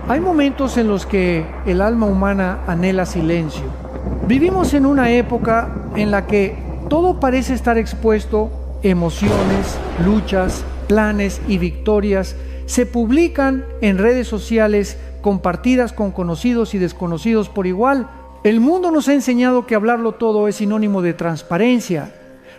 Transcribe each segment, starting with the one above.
Hay momentos en los que el alma humana anhela silencio. Vivimos en una época en la que todo parece estar expuesto, emociones, luchas, planes y victorias se publican en redes sociales compartidas con conocidos y desconocidos por igual. El mundo nos ha enseñado que hablarlo todo es sinónimo de transparencia,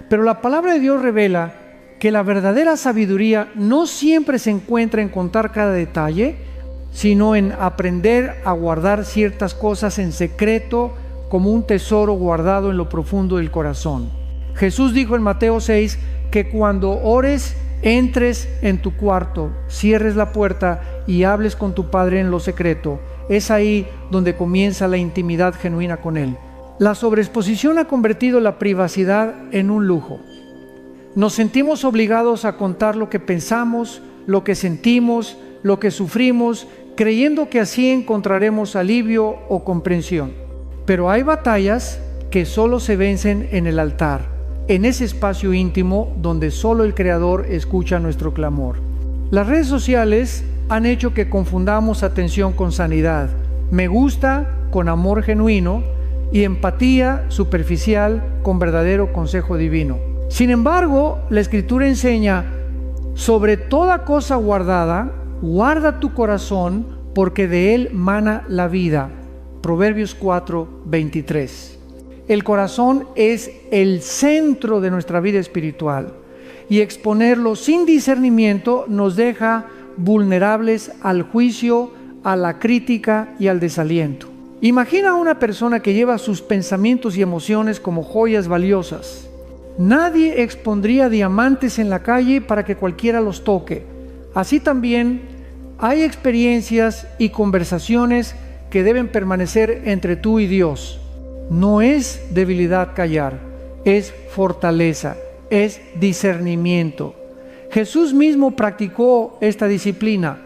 pero la palabra de Dios revela que la verdadera sabiduría no siempre se encuentra en contar cada detalle, sino en aprender a guardar ciertas cosas en secreto como un tesoro guardado en lo profundo del corazón. Jesús dijo en Mateo 6 que cuando ores, entres en tu cuarto, cierres la puerta y hables con tu Padre en lo secreto. Es ahí donde comienza la intimidad genuina con Él. La sobreexposición ha convertido la privacidad en un lujo. Nos sentimos obligados a contar lo que pensamos, lo que sentimos, lo que sufrimos, creyendo que así encontraremos alivio o comprensión. Pero hay batallas que solo se vencen en el altar, en ese espacio íntimo donde solo el Creador escucha nuestro clamor. Las redes sociales han hecho que confundamos atención con sanidad, me gusta con amor genuino y empatía superficial con verdadero consejo divino. Sin embargo, la Escritura enseña: sobre toda cosa guardada, guarda tu corazón, porque de él mana la vida. Proverbios 4:23. El corazón es el centro de nuestra vida espiritual, y exponerlo sin discernimiento nos deja vulnerables al juicio, a la crítica y al desaliento. Imagina a una persona que lleva sus pensamientos y emociones como joyas valiosas. Nadie expondría diamantes en la calle para que cualquiera los toque. Así también hay experiencias y conversaciones que deben permanecer entre tú y Dios. No es debilidad callar, es fortaleza, es discernimiento. Jesús mismo practicó esta disciplina.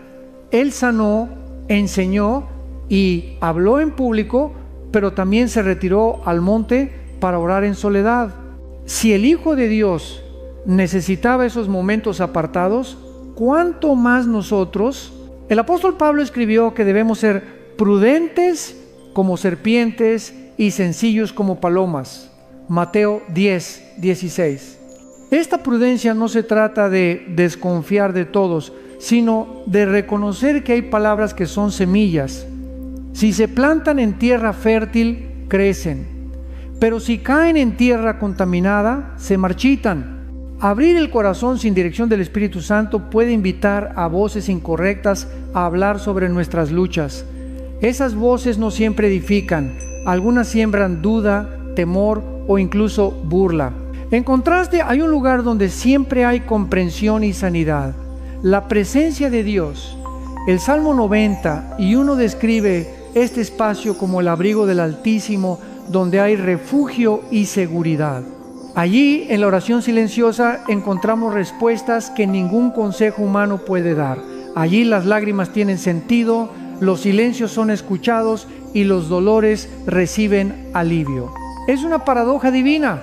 Él sanó, enseñó y habló en público, pero también se retiró al monte para orar en soledad. Si el Hijo de Dios necesitaba esos momentos apartados, ¿cuánto más nosotros? El apóstol Pablo escribió que debemos ser prudentes como serpientes y sencillos como palomas. Mateo 10:16. Esta prudencia no se trata de desconfiar de todos, sino de reconocer que hay palabras que son semillas. Si se plantan en tierra fértil, crecen, pero si caen en tierra contaminada, se marchitan. Abrir el corazón sin dirección del Espíritu Santo puede invitar a voces incorrectas a hablar sobre nuestras luchas. Esas voces no siempre edifican, algunas siembran duda, temor o incluso burla. En contraste, hay un lugar donde siempre hay comprensión y sanidad: la presencia de Dios. El Salmo 91 describe este espacio como el abrigo del Altísimo, donde hay refugio y seguridad. Allí, en la oración silenciosa, encontramos respuestas que ningún consejo humano puede dar. Allí las lágrimas tienen sentido, los silencios son escuchados y los dolores reciben alivio. Es una paradoja divina.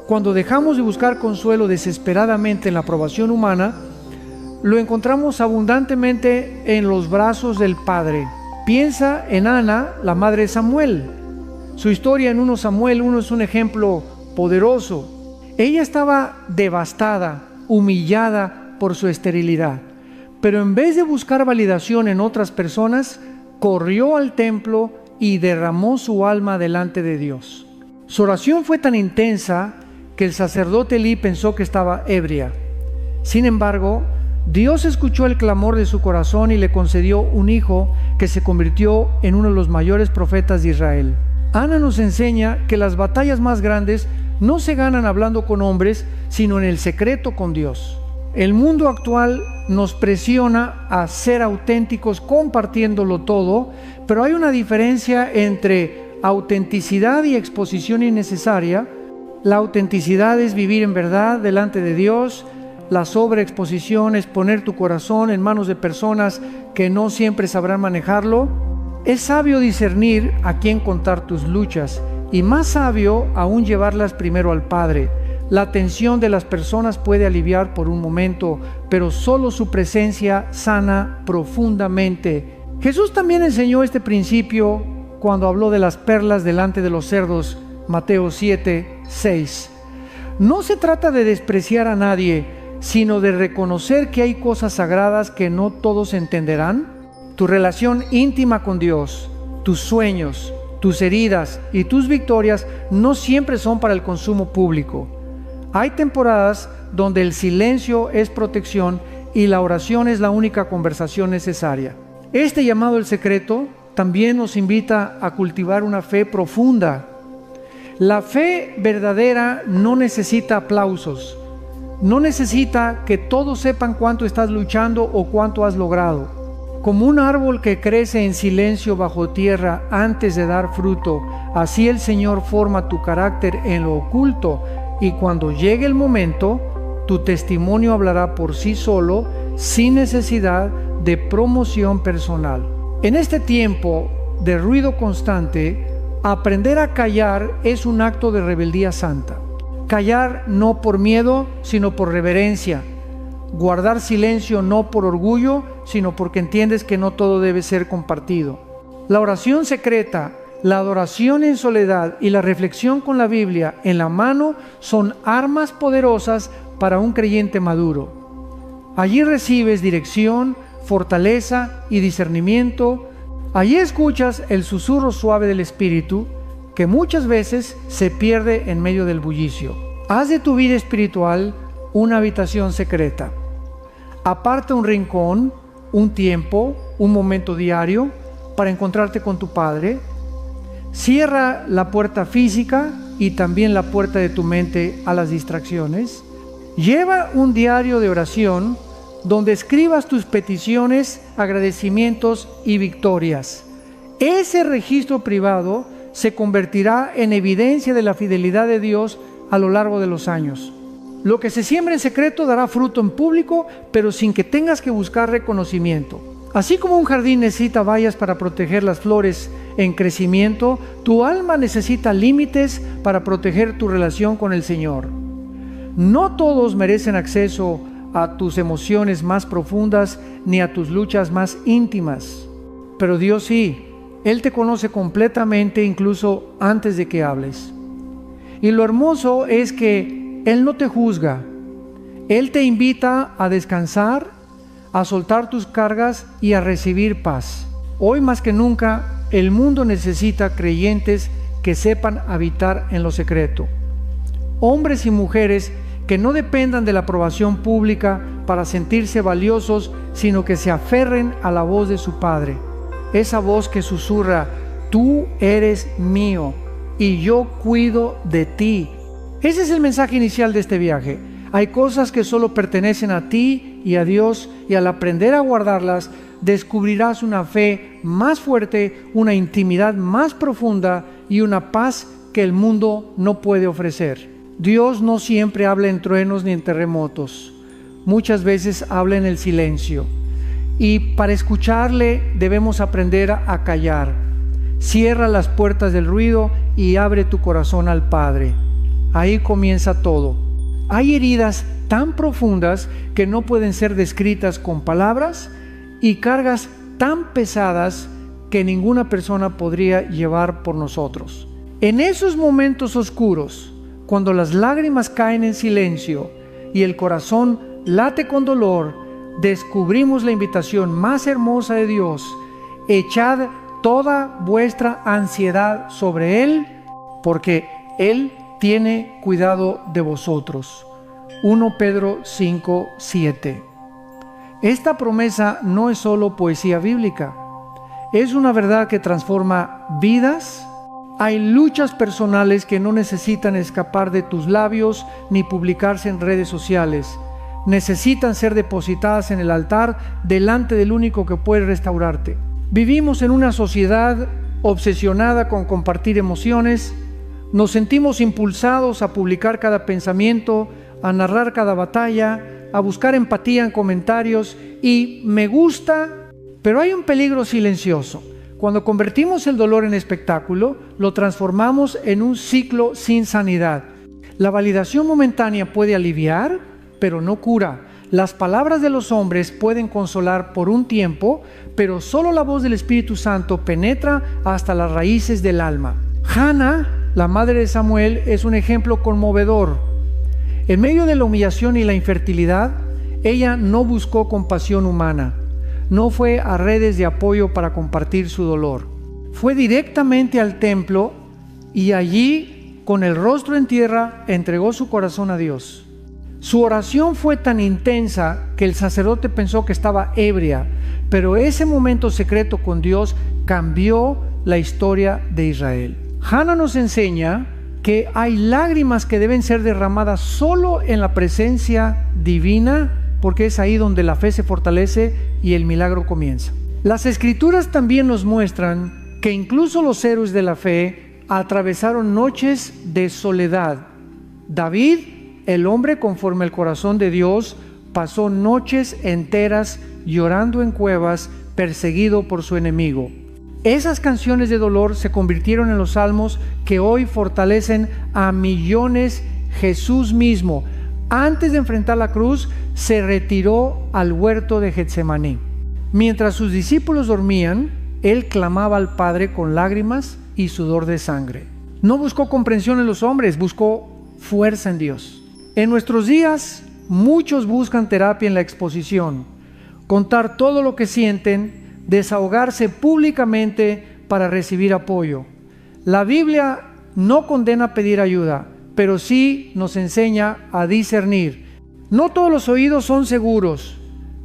Cuando dejamos de buscar consuelo desesperadamente en la aprobación humana, lo encontramos abundantemente en los brazos del Padre. Piensa en Ana, la madre de Samuel. Su historia en 1 Samuel 1 es un ejemplo poderoso. Ella estaba devastada, humillada por su esterilidad, pero en vez de buscar validación en otras personas, corrió al templo y derramó su alma delante de Dios. Su oración fue tan intensa que el sacerdote Elí pensó que estaba ebria. Sin embargo, Dios escuchó el clamor de su corazón y le concedió un hijo que se convirtió en uno de los mayores profetas de Israel. Ana nos enseña que las batallas más grandes no se ganan hablando con hombres, sino en el secreto con Dios. El mundo actual nos presiona a ser auténticos compartiéndolo todo, pero hay una diferencia entre autenticidad y exposición innecesaria. La autenticidad es vivir en verdad delante de Dios. La sobreexposición es poner tu corazón en manos de personas que no siempre sabrán manejarlo. Es sabio discernir a quién contar tus luchas, y más sabio aún llevarlas primero al Padre. La tensión de las personas puede aliviar por un momento, pero solo su presencia sana profundamente. Jesús también enseñó este principio cuando habló de las perlas delante de los cerdos, Mateo 7:6. No se trata de despreciar a nadie, sino de reconocer que hay cosas sagradas que no todos entenderán. Tu relación íntima con Dios, tus sueños, tus heridas y tus victorias no siempre son para el consumo público. Hay temporadas donde el silencio es protección y la oración es la única conversación necesaria. Este llamado El Secreto también nos invita a cultivar una fe profunda. La fe verdadera no necesita aplausos, no necesita que todos sepan cuánto estás luchando o cuánto has logrado. Como un árbol que crece en silencio bajo tierra antes de dar fruto, así el Señor forma tu carácter en lo oculto, y cuando llegue el momento, tu testimonio hablará por sí solo, sin necesidad de promoción personal. En este tiempo de ruido constante, aprender a callar es un acto de rebeldía santa. Callar no por miedo, sino por reverencia. Guardar silencio no por orgullo, sino porque entiendes que no todo debe ser compartido. La oración secreta, la adoración en soledad y la reflexión con la Biblia en la mano son armas poderosas para un creyente maduro. Allí recibes dirección, fortaleza y discernimiento. Allí escuchas el susurro suave del Espíritu, que muchas veces se pierde en medio del bullicio. Haz de tu vida espiritual una habitación secreta. Aparta un rincón, un tiempo, un momento diario para encontrarte con tu Padre. Cierra la puerta física y también la puerta de tu mente a las distracciones. Lleva un diario de oración donde escribas tus peticiones, agradecimientos y victorias. Ese registro privado se convertirá en evidencia de la fidelidad de Dios a lo largo de los años. Lo que se siembra en secreto dará fruto en público, pero sin que tengas que buscar reconocimiento. Así como un jardín necesita vallas para proteger las flores en crecimiento, tu alma necesita límites para proteger tu relación con el Señor. No todos merecen acceso a tus emociones más profundas ni a tus luchas más íntimas, pero Dios sí. Él te conoce completamente, incluso antes de que hables. Y lo hermoso es que Él no te juzga. Él te invita a descansar, a soltar tus cargas y a recibir paz. Hoy más que nunca, el mundo necesita creyentes que sepan habitar en lo secreto. Hombres y mujeres que no dependan de la aprobación pública para sentirse valiosos, sino que se aferren a la voz de su Padre. Esa voz que susurra: tú eres mío y yo cuido de ti. Ese es el mensaje inicial de este viaje. Hay cosas que solo pertenecen a ti y a Dios, y al aprender a guardarlas, descubrirás una fe más fuerte, una intimidad más profunda y una paz que el mundo no puede ofrecer. Dios no siempre habla en truenos ni en terremotos. Muchas veces habla en el silencio. Y para escucharle debemos aprender a callar. Cierra las puertas del ruido y abre tu corazón al Padre. Ahí comienza todo. Hay heridas tan profundas que no pueden ser descritas con palabras y cargas tan pesadas que ninguna persona podría llevar por nosotros. En esos momentos oscuros, cuando las lágrimas caen en silencio y el corazón late con dolor, descubrimos la invitación más hermosa de Dios: echad toda vuestra ansiedad sobre Él, porque Él tiene cuidado de vosotros. 1 Pedro 5:7. Esta promesa no es solo poesía bíblica, es una verdad que transforma vidas. Hay luchas personales que no necesitan escapar de tus labios ni publicarse en redes sociales. Necesitan ser depositadas en el altar delante del único que puede restaurarte. Vivimos en una sociedad obsesionada con compartir emociones. Nos sentimos impulsados a publicar cada pensamiento, a narrar cada batalla, a buscar empatía en comentarios y me gusta, pero hay un peligro silencioso. Cuando convertimos el dolor en espectáculo, lo transformamos en un ciclo sin sanidad. La validación momentánea puede aliviar, pero no cura. Las palabras de los hombres pueden consolar por un tiempo, pero solo la voz del Espíritu Santo penetra hasta las raíces del alma. Hannah, la madre de Samuel, es un ejemplo conmovedor. En medio de la humillación y la infertilidad, ella no buscó compasión humana, no fue a redes de apoyo para compartir su dolor. Fue directamente al templo y allí, con el rostro en tierra, entregó su corazón a Dios. Su oración fue tan intensa que el sacerdote pensó que estaba ebria, pero ese momento secreto con Dios cambió la historia de Israel. Hannah nos enseña que hay lágrimas que deben ser derramadas solo en la presencia divina, porque es ahí donde la fe se fortalece y el milagro comienza. Las Escrituras también nos muestran que incluso los héroes de la fe atravesaron noches de soledad. David, el hombre conforme al corazón de Dios, pasó noches enteras llorando en cuevas, perseguido por su enemigo. Esas canciones de dolor se convirtieron en los salmos que hoy fortalecen a millones. Jesús mismo, antes de enfrentar la cruz, se retiró al huerto de Getsemaní. Mientras sus discípulos dormían, él clamaba al Padre con lágrimas y sudor de sangre. No buscó comprensión en los hombres, buscó fuerza en Dios. En nuestros días, muchos buscan terapia en la exposición, contar todo lo que sienten, desahogarse públicamente para recibir apoyo. La Biblia no condena pedir ayuda, pero sí nos enseña a discernir. No todos los oídos son seguros,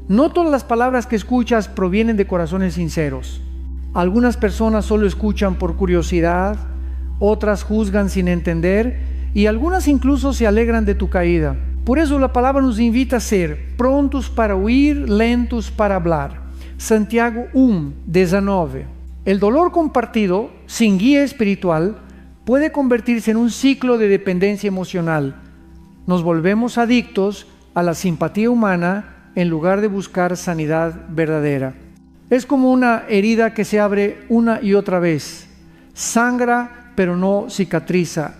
no todas las palabras que escuchas provienen de corazones sinceros. Algunas personas solo escuchan por curiosidad, otras juzgan sin entender, y algunas incluso se alegran de tu caída. Por eso la palabra nos invita a ser prontos para oír, lentos para hablar. Santiago 1:19. El dolor compartido, sin guía espiritual, puede convertirse en un ciclo de dependencia emocional. Nos volvemos adictos a la simpatía humana en lugar de buscar sanidad verdadera. Es como una herida que se abre una y otra vez. Sangra, pero no cicatriza.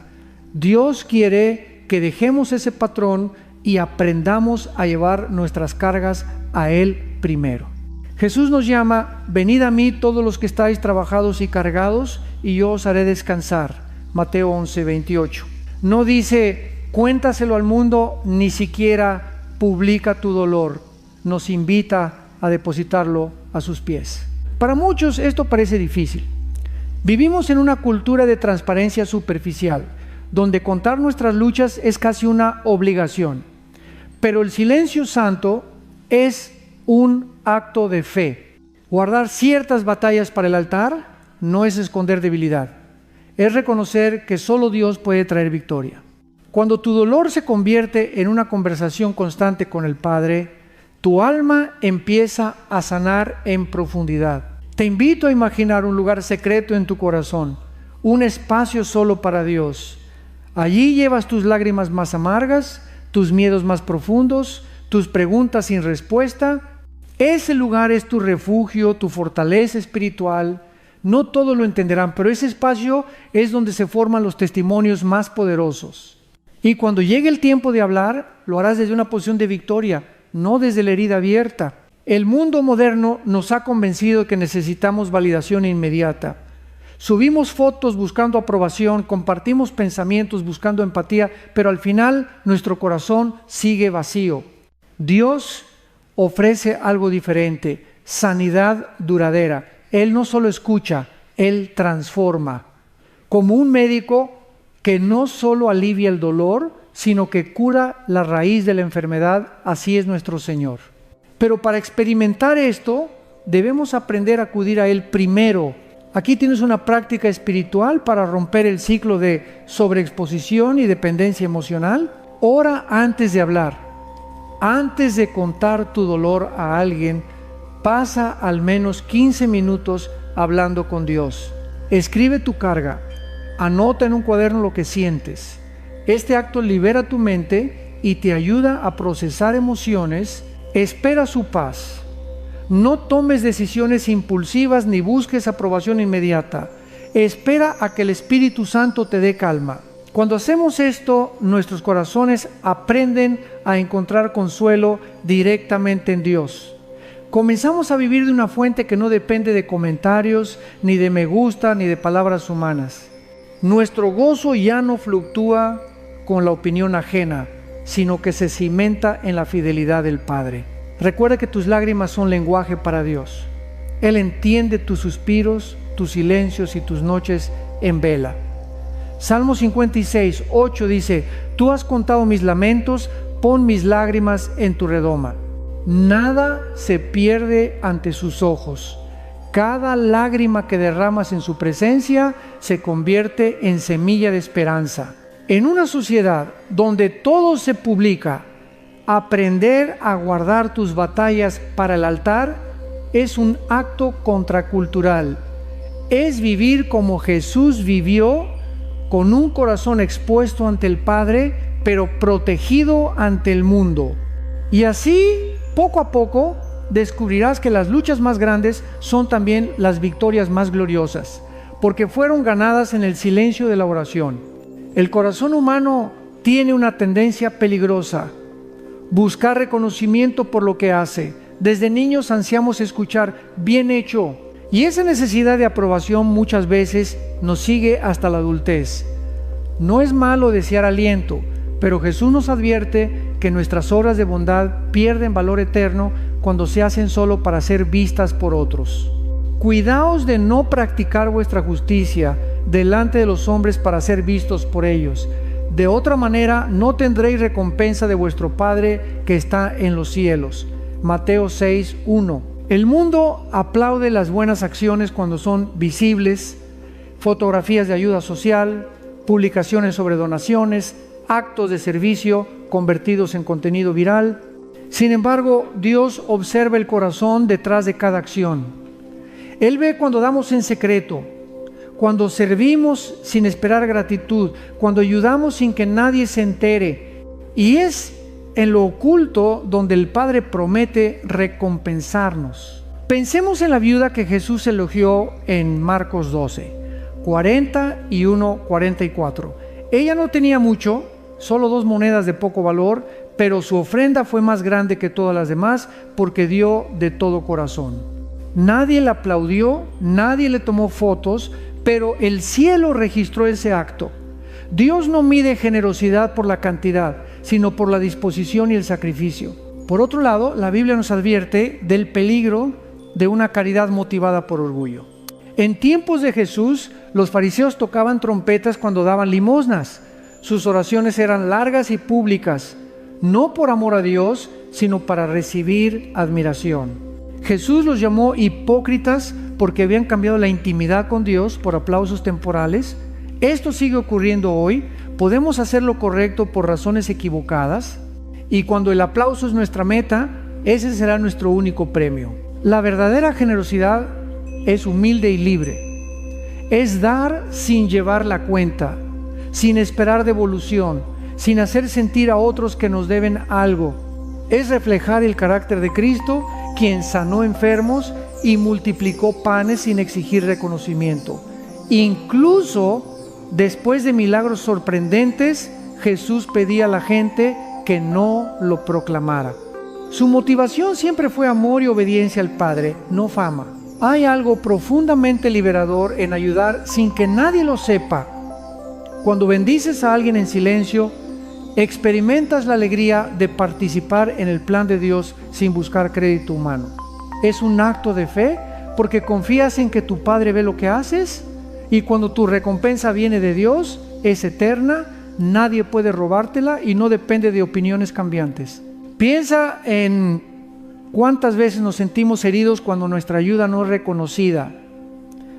Dios quiere que dejemos ese patrón y aprendamos a llevar nuestras cargas a Él primero. Jesús nos llama: venid a mí todos los que estáis trabajados y cargados, y yo os haré descansar. Mateo 11:28. No dice: cuéntaselo al mundo, ni siquiera publica tu dolor. Nos invita a depositarlo a sus pies. Para muchos esto parece difícil. Vivimos en una cultura de transparencia superficial, donde contar nuestras luchas es casi una obligación. Pero el silencio santo es un acto de fe. Guardar ciertas batallas para el altar no es esconder debilidad, es reconocer que solo Dios puede traer victoria. Cuando tu dolor se convierte en una conversación constante con el Padre, tu alma empieza a sanar en profundidad. Te invito a imaginar un lugar secreto en tu corazón, un espacio solo para Dios. Allí llevas tus lágrimas más amargas, tus miedos más profundos, tus preguntas sin respuesta. Ese lugar es tu refugio, tu fortaleza espiritual. No todos lo entenderán, pero ese espacio es donde se forman los testimonios más poderosos. Y cuando llegue el tiempo de hablar, lo harás desde una posición de victoria, no desde la herida abierta. El mundo moderno nos ha convencido de que necesitamos validación inmediata. Subimos fotos buscando aprobación, compartimos pensamientos buscando empatía, pero al final nuestro corazón sigue vacío. Dios ofrece algo diferente, sanidad duradera. Él no solo escucha, Él transforma. Como un médico que no solo alivia el dolor, sino que cura la raíz de la enfermedad, así es nuestro Señor. Pero para experimentar esto, debemos aprender a acudir a Él primero. Aquí tienes una práctica espiritual para romper el ciclo de sobreexposición y dependencia emocional. Ora antes de hablar. Antes de contar tu dolor a alguien, pasa al menos 15 minutos hablando con Dios. Escribe tu carga. Anota en un cuaderno lo que sientes. Este acto libera tu mente y te ayuda a procesar emociones. Espera su paz. No tomes decisiones impulsivas ni busques aprobación inmediata. Espera a que el Espíritu Santo te dé calma. Cuando hacemos esto, nuestros corazones aprenden a encontrar consuelo directamente en Dios. Comenzamos a vivir de una fuente que no depende de comentarios, ni de me gusta, ni de palabras humanas. Nuestro gozo ya no fluctúa con la opinión ajena, sino que se cimenta en la fidelidad del Padre. Recuerda que tus lágrimas son lenguaje para Dios. Él entiende tus suspiros, tus silencios y tus noches en vela. Salmo 56, 8 dice: Tú has contado mis lamentos, pon mis lágrimas en tu redoma. Nada se pierde ante sus ojos. Cada lágrima que derramas en su presencia se convierte en semilla de esperanza. En una sociedad donde todo se publica, aprender a guardar tus batallas para el altar es un acto contracultural. Es vivir como Jesús vivió, con un corazón expuesto ante el Padre, pero protegido ante el mundo. Y así, poco a poco, descubrirás que las luchas más grandes son también las victorias más gloriosas, porque fueron ganadas en el silencio de la oración. El corazón humano tiene una tendencia peligrosa: buscar reconocimiento por lo que hace. Desde niños ansiamos escuchar bien hecho, y esa necesidad de aprobación muchas veces nos sigue hasta la adultez. No es malo desear aliento, pero Jesús nos advierte que nuestras obras de bondad pierden valor eterno cuando se hacen solo para ser vistas por otros. Cuidaos de no practicar vuestra justicia delante de los hombres para ser vistos por ellos. De otra manera no tendréis recompensa de vuestro Padre que está en los cielos. Mateo 6, 1. El mundo aplaude las buenas acciones cuando son visibles: fotografías de ayuda social, publicaciones sobre donaciones, actos de servicio convertidos en contenido viral. Sin embargo, Dios observa el corazón detrás de cada acción. Él ve cuando damos en secreto, cuando servimos sin esperar gratitud, cuando ayudamos sin que nadie se entere. Y es en lo oculto donde el Padre promete recompensarnos. Pensemos en la viuda que Jesús elogió en Marcos 12, 41, 44. Ella no tenía mucho, solo 2 monedas de poco valor, pero su ofrenda fue más grande que todas las demás porque dio de todo corazón. Nadie le aplaudió, nadie le tomó fotos, pero el cielo registró ese acto. Dios no mide generosidad por la cantidad, sino por la disposición y el sacrificio. Por otro lado, la Biblia nos advierte del peligro de una caridad motivada por orgullo. En tiempos de Jesús, los fariseos tocaban trompetas cuando daban limosnas. Sus oraciones eran largas y públicas, no por amor a Dios, sino para recibir admiración. Jesús los llamó hipócritas porque habían cambiado la intimidad con Dios por aplausos temporales. Esto sigue ocurriendo hoy. Podemos hacer lo correcto por razones equivocadas, y cuando el aplauso es nuestra meta, ese será nuestro único premio. La verdadera generosidad es humilde y libre. Es dar sin llevar la cuenta, sin esperar devolución, sin hacer sentir a otros que nos deben algo. Es reflejar el carácter de Cristo, quien sanó enfermos y multiplicó panes sin exigir reconocimiento. Incluso después de milagros sorprendentes, Jesús pedía a la gente que no lo proclamara. Su motivación siempre fue amor y obediencia al Padre, no fama. Hay algo profundamente liberador en ayudar sin que nadie lo sepa. Cuando bendices a alguien en silencio, experimentas la alegría de participar en el plan de Dios sin buscar crédito humano. Es un acto de fe porque confías en que tu Padre ve lo que haces, y cuando tu recompensa viene de Dios, es eterna, nadie puede robártela y no depende de opiniones cambiantes. Piensa en cuántas veces nos sentimos heridos cuando nuestra ayuda no es reconocida.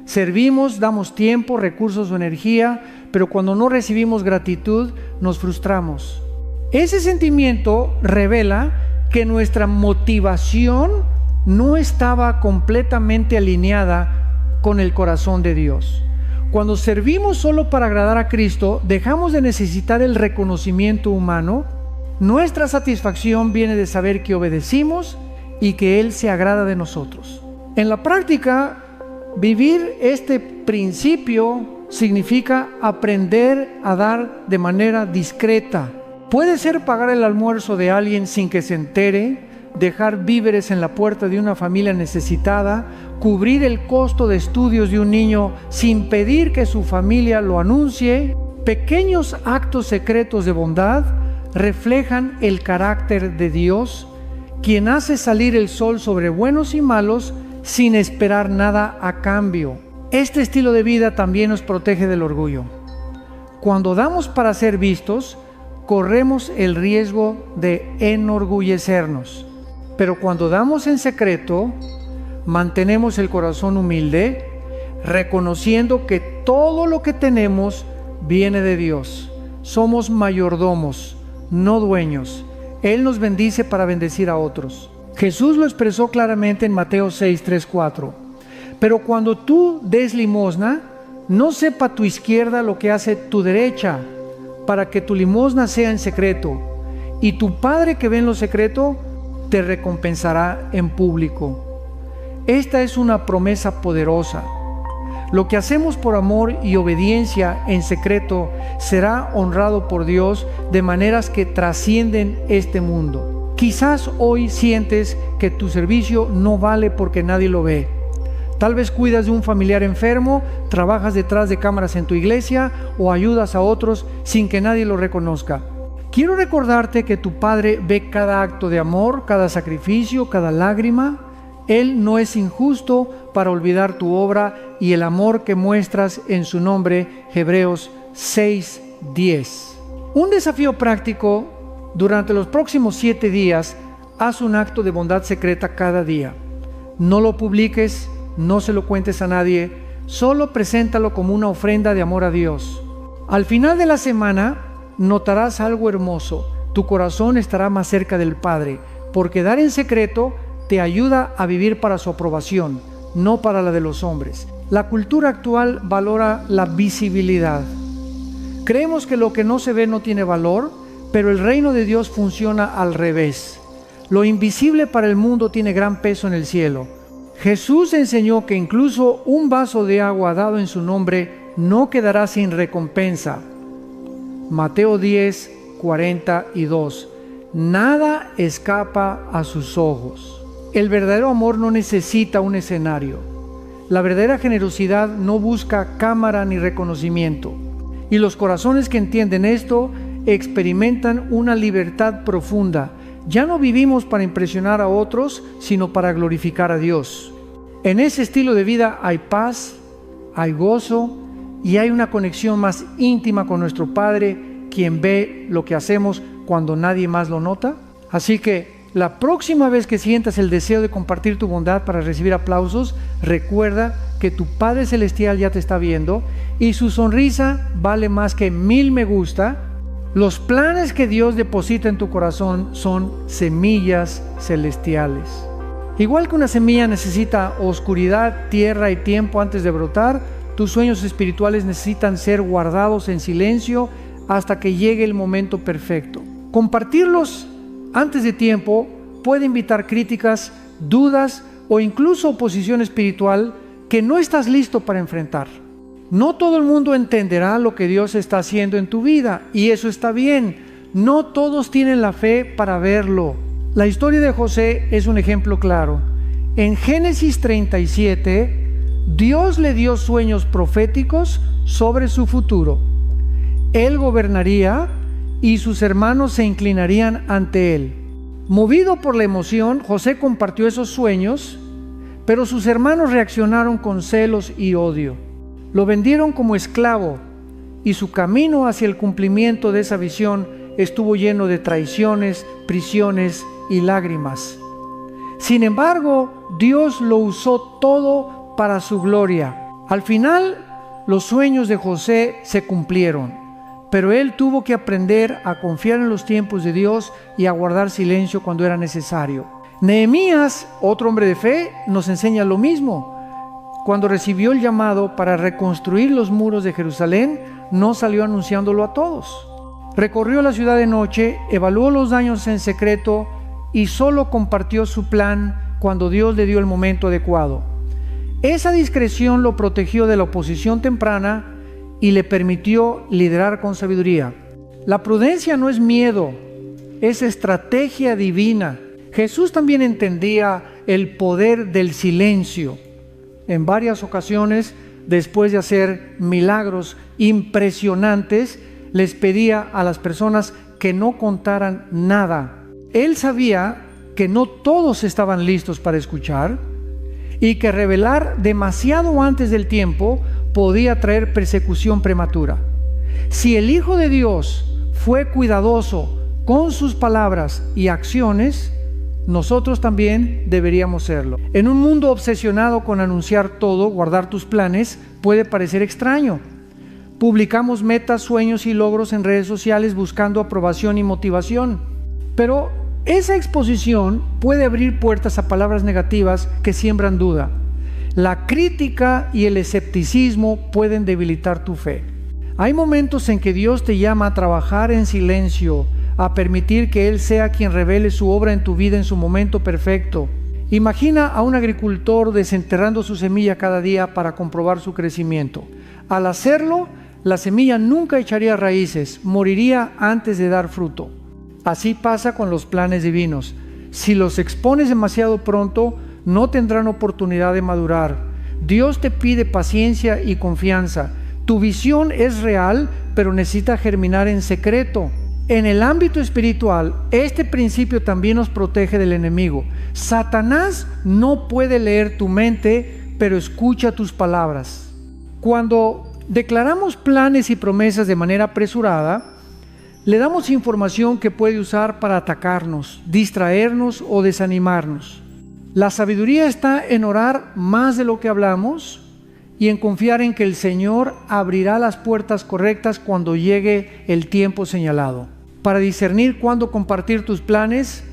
Servimos, damos tiempo, recursos o energía, pero cuando no recibimos gratitud, nos frustramos. Ese sentimiento revela que nuestra motivación no estaba completamente alineada con el corazón de Dios. Cuando servimos solo para agradar a Cristo, dejamos de necesitar el reconocimiento humano. Nuestra satisfacción viene de saber que obedecimos y que Él se agrada de nosotros. En la práctica, vivir este principio significa aprender a dar de manera discreta. Puede ser pagar el almuerzo de alguien sin que se entere, dejar víveres en la puerta de una familia necesitada, cubrir el costo de estudios de un niño sin pedir que su familia lo anuncie. Pequeños actos secretos de bondad reflejan el carácter de Dios, quien hace salir el sol sobre buenos y malos sin esperar nada a cambio. Este estilo de vida también nos protege del orgullo. Cuando damos para ser vistos, corremos el riesgo de enorgullecernos. Pero cuando damos en secreto, mantenemos el corazón humilde, reconociendo que todo lo que tenemos viene de Dios. Somos mayordomos, no dueños. Él nos bendice para bendecir a otros. Jesús lo expresó claramente en Mateo 6, 3, 4. Pero cuando tú des limosna, no sepa tu izquierda lo que hace tu derecha, para que tu limosna sea en secreto, y tu Padre que ve en lo secreto te recompensará en público. Esta es una promesa poderosa. Lo que hacemos por amor y obediencia en secreto será honrado por Dios de maneras que trascienden este mundo. Quizás hoy sientes que tu servicio no vale porque nadie lo ve. Tal vez cuidas de un familiar enfermo, trabajas detrás de cámaras en tu iglesia o ayudas a otros sin que nadie lo reconozca. Quiero recordarte que tu Padre ve cada acto de amor, cada sacrificio, cada lágrima. Él no es injusto para olvidar tu obra y el amor que muestras en su nombre. Hebreos 6:10. Un desafío práctico: durante los próximos 7 días, haz un acto de bondad secreta cada día. No lo publiques, no se lo cuentes a nadie, solo preséntalo como una ofrenda de amor a Dios. Al final de la semana, notarás algo hermoso. Tu corazón estará más cerca del Padre, porque dar en secreto te ayuda a vivir para su aprobación, no para la de los hombres. La cultura actual valora la visibilidad. Creemos que lo que no se ve no tiene valor, pero el reino de Dios funciona al revés. Lo invisible para el mundo tiene gran peso en el cielo. Jesús enseñó que incluso un vaso de agua dado en su nombre no quedará sin recompensa. Mateo 10:42. Nada escapa a sus ojos. El verdadero amor no necesita un escenario. La verdadera generosidad no busca cámara ni reconocimiento. Y los corazones que entienden esto experimentan una libertad profunda. Ya no vivimos para impresionar a otros, sino para glorificar a Dios. En ese estilo de vida hay paz, hay gozo y hay una conexión más íntima con nuestro Padre, quien ve lo que hacemos cuando nadie más lo nota. Así que la próxima vez que sientas el deseo de compartir tu bondad para recibir aplausos, recuerda que tu Padre Celestial ya te está viendo y su sonrisa vale más que 1000 me gusta. Los planes que Dios deposita en tu corazón son semillas celestiales. Igual que una semilla necesita oscuridad, tierra y tiempo antes de brotar, tus sueños espirituales necesitan ser guardados en silencio hasta que llegue el momento perfecto. Compartirlos antes de tiempo puede invitar críticas, dudas o incluso oposición espiritual que no estás listo para enfrentar. No todo el mundo entenderá lo que Dios está haciendo en tu vida y eso está bien. No todos tienen la fe para verlo. La historia de José es un ejemplo claro. En Génesis 37, Dios le dio sueños proféticos sobre su futuro. Él gobernaría y sus hermanos se inclinarían ante él. Movido por la emoción, José compartió esos sueños, pero sus hermanos reaccionaron con celos y odio. Lo vendieron como esclavo y su camino hacia el cumplimiento de esa visión estuvo lleno de traiciones, prisiones y lágrimas. Sin embargo, Dios lo usó todo para su gloria. Al final, los sueños de José se cumplieron, pero él tuvo que aprender a confiar en los tiempos de Dios y a guardar silencio cuando era necesario. Nehemías, otro hombre de fe, nos enseña lo mismo. Cuando recibió el llamado para reconstruir los muros de Jerusalén, no salió anunciándolo a todos. Recorrió la ciudad de noche, evaluó los daños en secreto y solo compartió su plan cuando Dios le dio el momento adecuado. Esa discreción lo protegió de la oposición temprana y le permitió liderar con sabiduría. La prudencia no es miedo, es estrategia divina. Jesús también entendía el poder del silencio. En varias ocasiones, después de hacer milagros impresionantes, les pedía a las personas que no contaran nada. Él sabía que no todos estaban listos para escuchar y que revelar demasiado antes del tiempo podía traer persecución prematura. Si el Hijo de Dios fue cuidadoso con sus palabras y acciones, nosotros también deberíamos serlo. En un mundo obsesionado con anunciar todo, guardar tus planes puede parecer extraño. Publicamos metas, sueños y logros en redes sociales buscando aprobación y motivación. Pero esa exposición puede abrir puertas a palabras negativas que siembran duda. La crítica y el escepticismo pueden debilitar tu fe. Hay momentos en que Dios te llama a trabajar en silencio, a permitir que Él sea quien revele su obra en tu vida en su momento perfecto. Imagina a un agricultor desenterrando su semilla cada día para comprobar su crecimiento. Al hacerlo, la semilla nunca echaría raíces, moriría antes de dar fruto. Así pasa con los planes divinos. Si los expones demasiado pronto, no tendrán oportunidad de madurar. Dios te pide paciencia y confianza. Tu visión es real, pero necesita germinar en secreto. En el ámbito espiritual, este principio también nos protege del enemigo. Satanás no puede leer tu mente, pero escucha tus palabras. Cuando declaramos planes y promesas de manera apresurada, le damos información que puede usar para atacarnos, distraernos o desanimarnos. La sabiduría está en orar más de lo que hablamos y en confiar en que el Señor abrirá las puertas correctas cuando llegue el tiempo señalado. Para discernir cuándo compartir tus planes,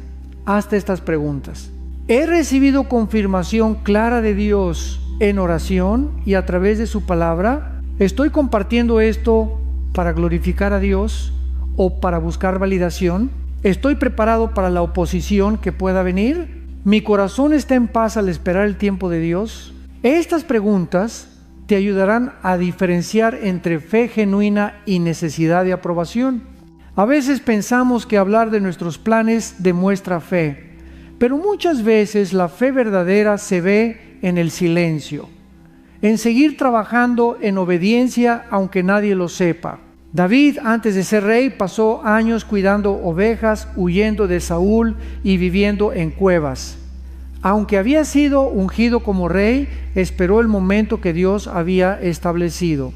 hazte estas preguntas. ¿He recibido confirmación clara de Dios en oración y a través de su palabra? ¿Estoy compartiendo esto para glorificar a Dios o para buscar validación? ¿Estoy preparado para la oposición que pueda venir? ¿Mi corazón está en paz al esperar el tiempo de Dios? Estas preguntas te ayudarán a diferenciar entre fe genuina y necesidad de aprobación. A veces pensamos que hablar de nuestros planes demuestra fe, pero muchas veces la fe verdadera se ve en el silencio, en seguir trabajando en obediencia aunque nadie lo sepa. David, antes de ser rey, pasó años cuidando ovejas, huyendo de Saúl y viviendo en cuevas. Aunque había sido ungido como rey, esperó el momento que Dios había establecido.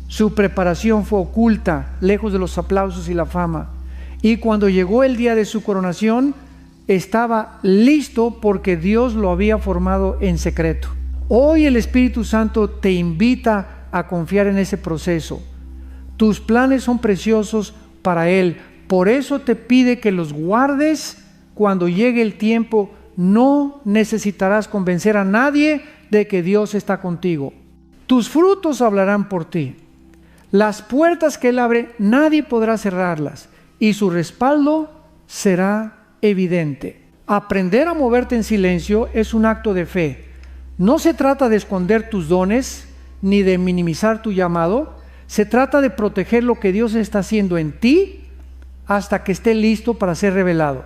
Su preparación fue oculta, lejos de los aplausos y la fama. Y cuando llegó el día de su coronación, estaba listo porque Dios lo había formado en secreto. Hoy el Espíritu Santo te invita a confiar en ese proceso. Tus planes son preciosos para Él. Por eso te pide que los guardes cuando llegue el tiempo. No necesitarás convencer a nadie de que Dios está contigo. Tus frutos hablarán por ti. Las puertas que Él abre, nadie podrá cerrarlas y su respaldo será evidente. Aprender a moverte en silencio es un acto de fe. No se trata de esconder tus dones ni de minimizar tu llamado. Se trata de proteger lo que Dios está haciendo en ti hasta que esté listo para ser revelado.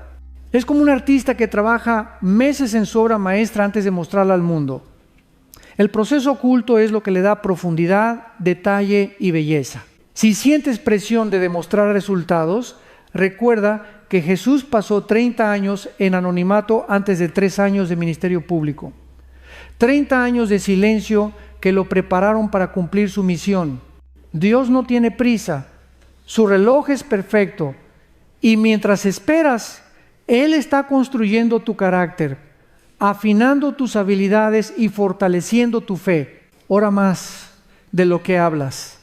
Es como un artista que trabaja meses en su obra maestra antes de mostrarla al mundo. El proceso oculto es lo que le da profundidad, detalle y belleza. Si sientes presión de demostrar resultados, recuerda que Jesús pasó 30 años en anonimato antes de 3 años de ministerio público. 30 años de silencio que lo prepararon para cumplir su misión. Dios no tiene prisa, su reloj es perfecto y mientras esperas, Él está construyendo tu carácter, afinando tus habilidades y fortaleciendo tu fe. Ora más de lo que hablas.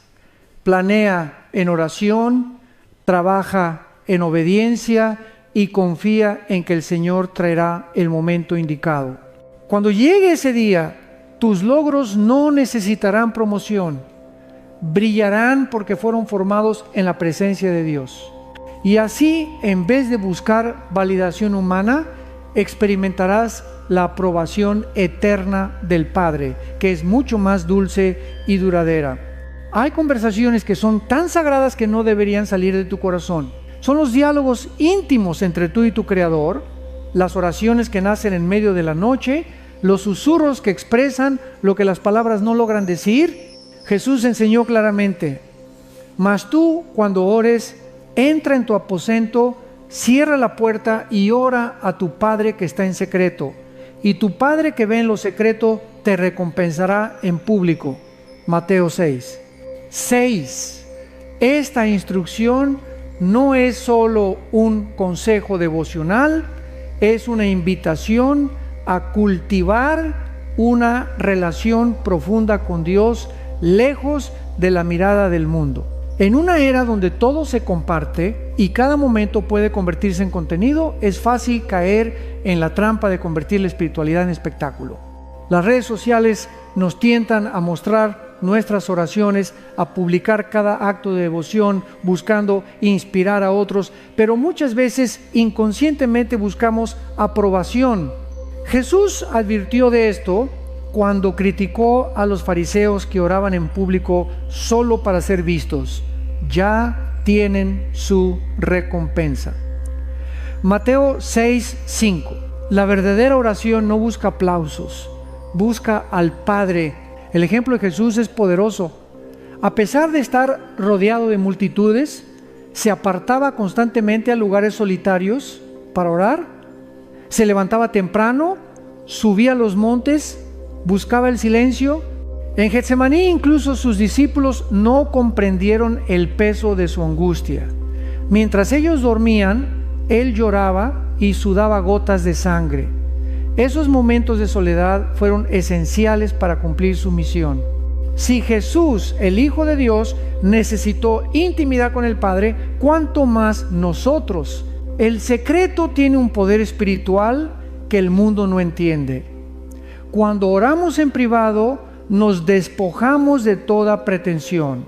Planea en oración, trabaja en obediencia y confía en que el Señor traerá el momento indicado. Cuando llegue ese día, tus logros no necesitarán promoción. Brillarán porque fueron formados en la presencia de Dios. Y así, en vez de buscar validación humana, experimentarás la aprobación eterna del Padre, que es mucho más dulce y duradera. Hay conversaciones que son tan sagradas que no deberían salir de tu corazón. Son los diálogos íntimos entre tú y tu Creador, las oraciones que nacen en medio de la noche, los susurros que expresan lo que las palabras no logran decir. Jesús enseñó claramente: mas tú, cuando ores, entra en tu aposento, cierra la puerta y ora a tu Padre que está en secreto, y tu Padre que ve en lo secreto te recompensará en público. Mateo 6. Esta instrucción no es solo un consejo devocional, es una invitación a cultivar una relación profunda con Dios, lejos de la mirada del mundo. En una era donde todo se comparte y cada momento puede convertirse en contenido, es fácil caer en la trampa de convertir la espiritualidad en espectáculo. Las redes sociales nos tientan a mostrar nuestras oraciones, a publicar cada acto de devoción, buscando inspirar a otros, pero muchas veces inconscientemente buscamos aprobación. Jesús advirtió de esto cuando criticó a los fariseos que oraban en público solo para ser vistos. Ya tienen su recompensa. Mateo 6:5. La verdadera oración no busca aplausos, busca al Padre. El ejemplo de Jesús es poderoso. A pesar de estar rodeado de multitudes, se apartaba constantemente a lugares solitarios para orar. Se levantaba temprano, subía a los montes, buscaba el silencio. En Getsemaní incluso sus discípulos no comprendieron el peso de su angustia. Mientras ellos dormían, él lloraba y sudaba gotas de sangre. Esos momentos de soledad fueron esenciales para cumplir su misión. Si Jesús, el Hijo de Dios, necesitó intimidad con el Padre, ¿cuánto más nosotros? El secreto tiene un poder espiritual que el mundo no entiende. Cuando oramos en privado, nos despojamos de toda pretensión.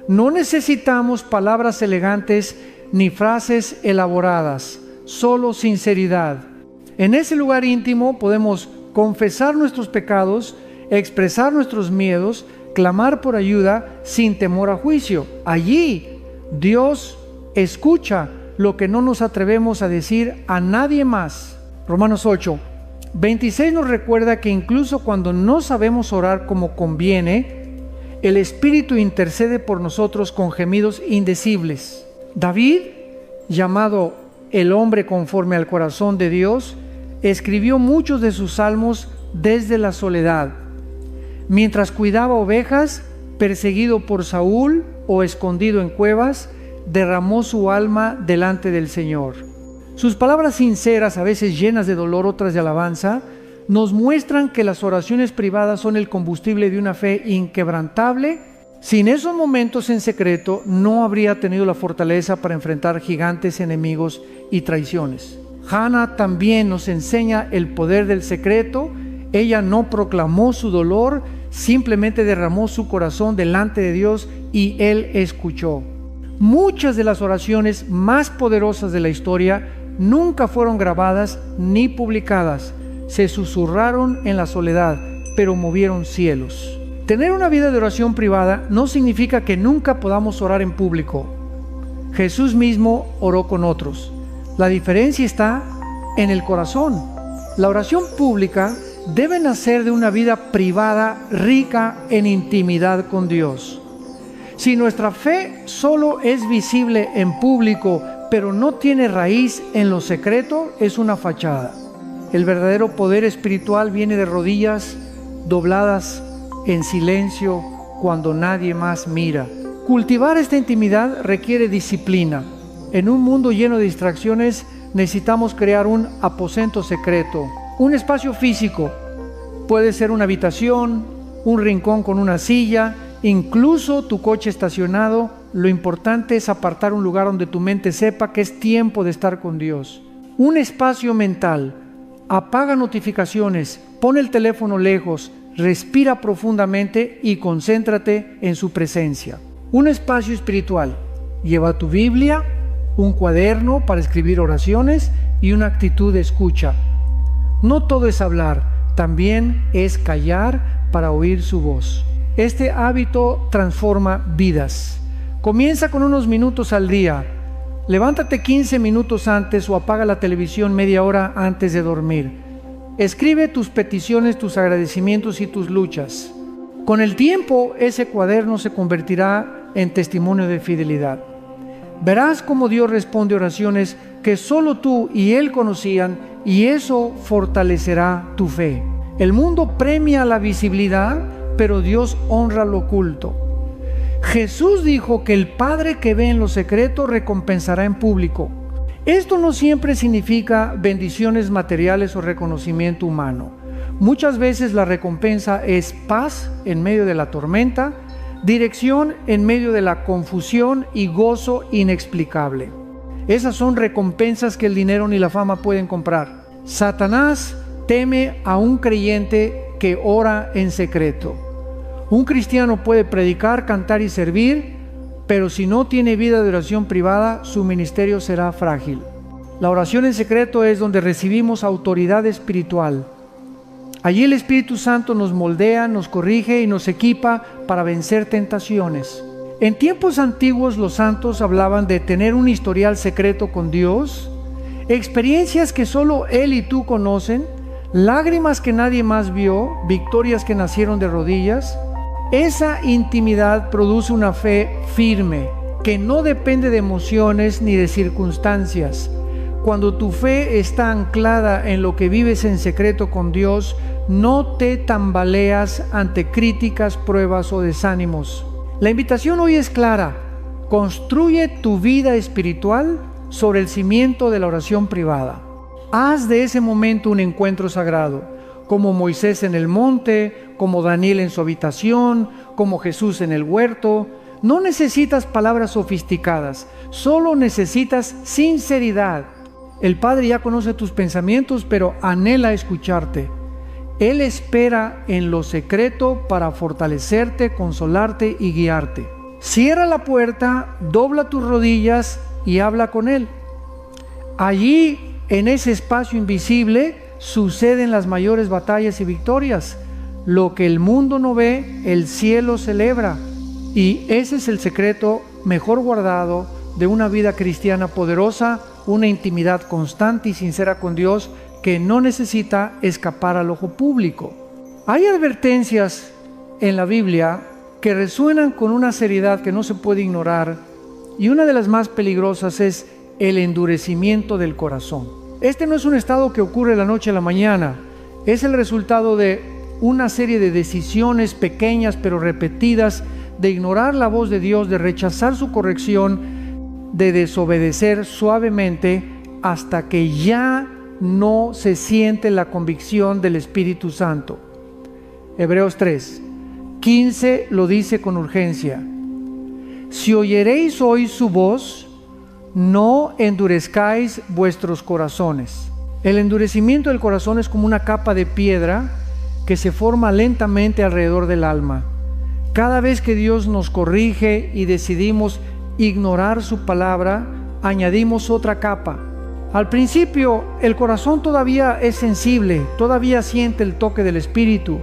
No necesitamos palabras elegantes ni frases elaboradas, solo sinceridad. En ese lugar íntimo podemos confesar nuestros pecados, expresar nuestros miedos, clamar por ayuda sin temor a juicio. Allí Dios escucha lo que no nos atrevemos a decir a nadie más. Romanos 8:26 nos recuerda que incluso cuando no sabemos orar como conviene, el Espíritu intercede por nosotros con gemidos indecibles. David, llamado el hombre conforme al corazón de Dios, escribió muchos de sus salmos desde la soledad. Mientras cuidaba ovejas, perseguido por Saúl o escondido en cuevas, derramó su alma delante del Señor. Sus palabras sinceras, a veces llenas de dolor, otras de alabanza, nos muestran que las oraciones privadas son el combustible de una fe inquebrantable. Sin esos momentos en secreto, no habría tenido la fortaleza para enfrentar gigantes, enemigos y traiciones. Hannah también nos enseña el poder del secreto. Ella no proclamó su dolor, simplemente derramó su corazón delante de Dios y Él escuchó. Muchas de las oraciones más poderosas de la historia nunca fueron grabadas ni publicadas. Se susurraron en la soledad, pero movieron cielos. Tener una vida de oración privada no significa que nunca podamos orar en público. Jesús mismo oró con otros. La diferencia está en el corazón. La oración pública debe nacer de una vida privada rica en intimidad con Dios. Si nuestra fe solo es visible en público, pero no tiene raíz en lo secreto, es una fachada. El verdadero poder espiritual viene de rodillas dobladas en silencio cuando nadie más mira. Cultivar esta intimidad requiere disciplina. En un mundo lleno de distracciones, necesitamos crear un aposento secreto, un espacio físico. Puede ser una habitación, un rincón con una silla, incluso tu coche estacionado. Lo importante es apartar un lugar donde tu mente sepa que es tiempo de estar con Dios. Un espacio mental. Apaga notificaciones, pon el teléfono lejos, respira profundamente y concéntrate en su presencia. Un espacio espiritual. Lleva tu Biblia, un cuaderno para escribir oraciones y una actitud de escucha. No todo es hablar, también es callar para oír su voz. Este hábito transforma vidas. Comienza con unos minutos al día. Levántate 15 minutos antes o apaga la televisión media hora antes de dormir. Escribe tus peticiones, tus agradecimientos y tus luchas. Con el tiempo, ese cuaderno se convertirá en testimonio de fidelidad. Verás cómo Dios responde oraciones que solo tú y Él conocían, y eso fortalecerá tu fe. El mundo premia la visibilidad, pero Dios honra lo oculto. Jesús dijo que el Padre que ve en lo secreto recompensará en público. Esto no siempre significa bendiciones materiales o reconocimiento humano. Muchas veces la recompensa es paz en medio de la tormenta, dirección en medio de la confusión y gozo inexplicable. Esas son recompensas que el dinero ni la fama pueden comprar. Satanás teme a un creyente que ora en secreto. Un cristiano puede predicar, cantar y servir, pero si no tiene vida de oración privada, su ministerio será frágil. La oración en secreto es donde recibimos autoridad espiritual. Allí el Espíritu Santo nos moldea, nos corrige y nos equipa para vencer tentaciones. En tiempos antiguos los santos hablaban de tener un historial secreto con Dios, experiencias que solo Él y tú conocen, lágrimas que nadie más vio, victorias que nacieron de rodillas. Esa intimidad produce una fe firme, que no depende de emociones ni de circunstancias. Cuando tu fe está anclada en lo que vives en secreto con Dios, no te tambaleas ante críticas, pruebas o desánimos. La invitación hoy es clara: construye tu vida espiritual sobre el cimiento de la oración privada. Haz de ese momento un encuentro sagrado, como Moisés en el monte, como Daniel en su habitación, como Jesús en el huerto. No necesitas palabras sofisticadas, solo necesitas sinceridad. El Padre ya conoce tus pensamientos, pero anhela escucharte. Él espera en lo secreto para fortalecerte, consolarte y guiarte. Cierra la puerta, dobla tus rodillas y habla con Él. Allí, en ese espacio invisible, suceden las mayores batallas y victorias. Lo que el mundo no ve, el cielo celebra. Y ese es el secreto mejor guardado de una vida cristiana poderosa, una intimidad constante y sincera con Dios que no necesita escapar al ojo público. Hay advertencias en la Biblia que resuenan con una seriedad que no se puede ignorar, y una de las más peligrosas es el endurecimiento del corazón. Este no es un estado que ocurre de la noche a la mañana, es el resultado de una serie de decisiones pequeñas pero repetidas, de ignorar la voz de Dios, de rechazar su corrección, de desobedecer suavemente hasta que ya no se siente la convicción del Espíritu Santo. Hebreos 3:15 lo dice con urgencia: si oyeréis hoy su voz, no endurezcáis vuestros corazones. El endurecimiento del corazón es como una capa de piedra que se forma lentamente alrededor del alma. Cada vez que Dios nos corrige y decidimos ignorar su palabra, añadimos otra capa. Al principio, el corazón todavía es sensible, todavía siente el toque del Espíritu,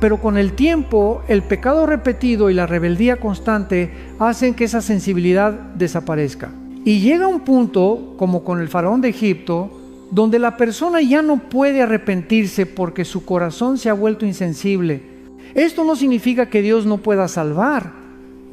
pero con el tiempo, el pecado repetido y la rebeldía constante hacen que esa sensibilidad desaparezca. Y llega un punto, como con el faraón de Egipto, donde la persona ya no puede arrepentirse porque su corazón se ha vuelto insensible. Esto no significa que Dios no pueda salvar,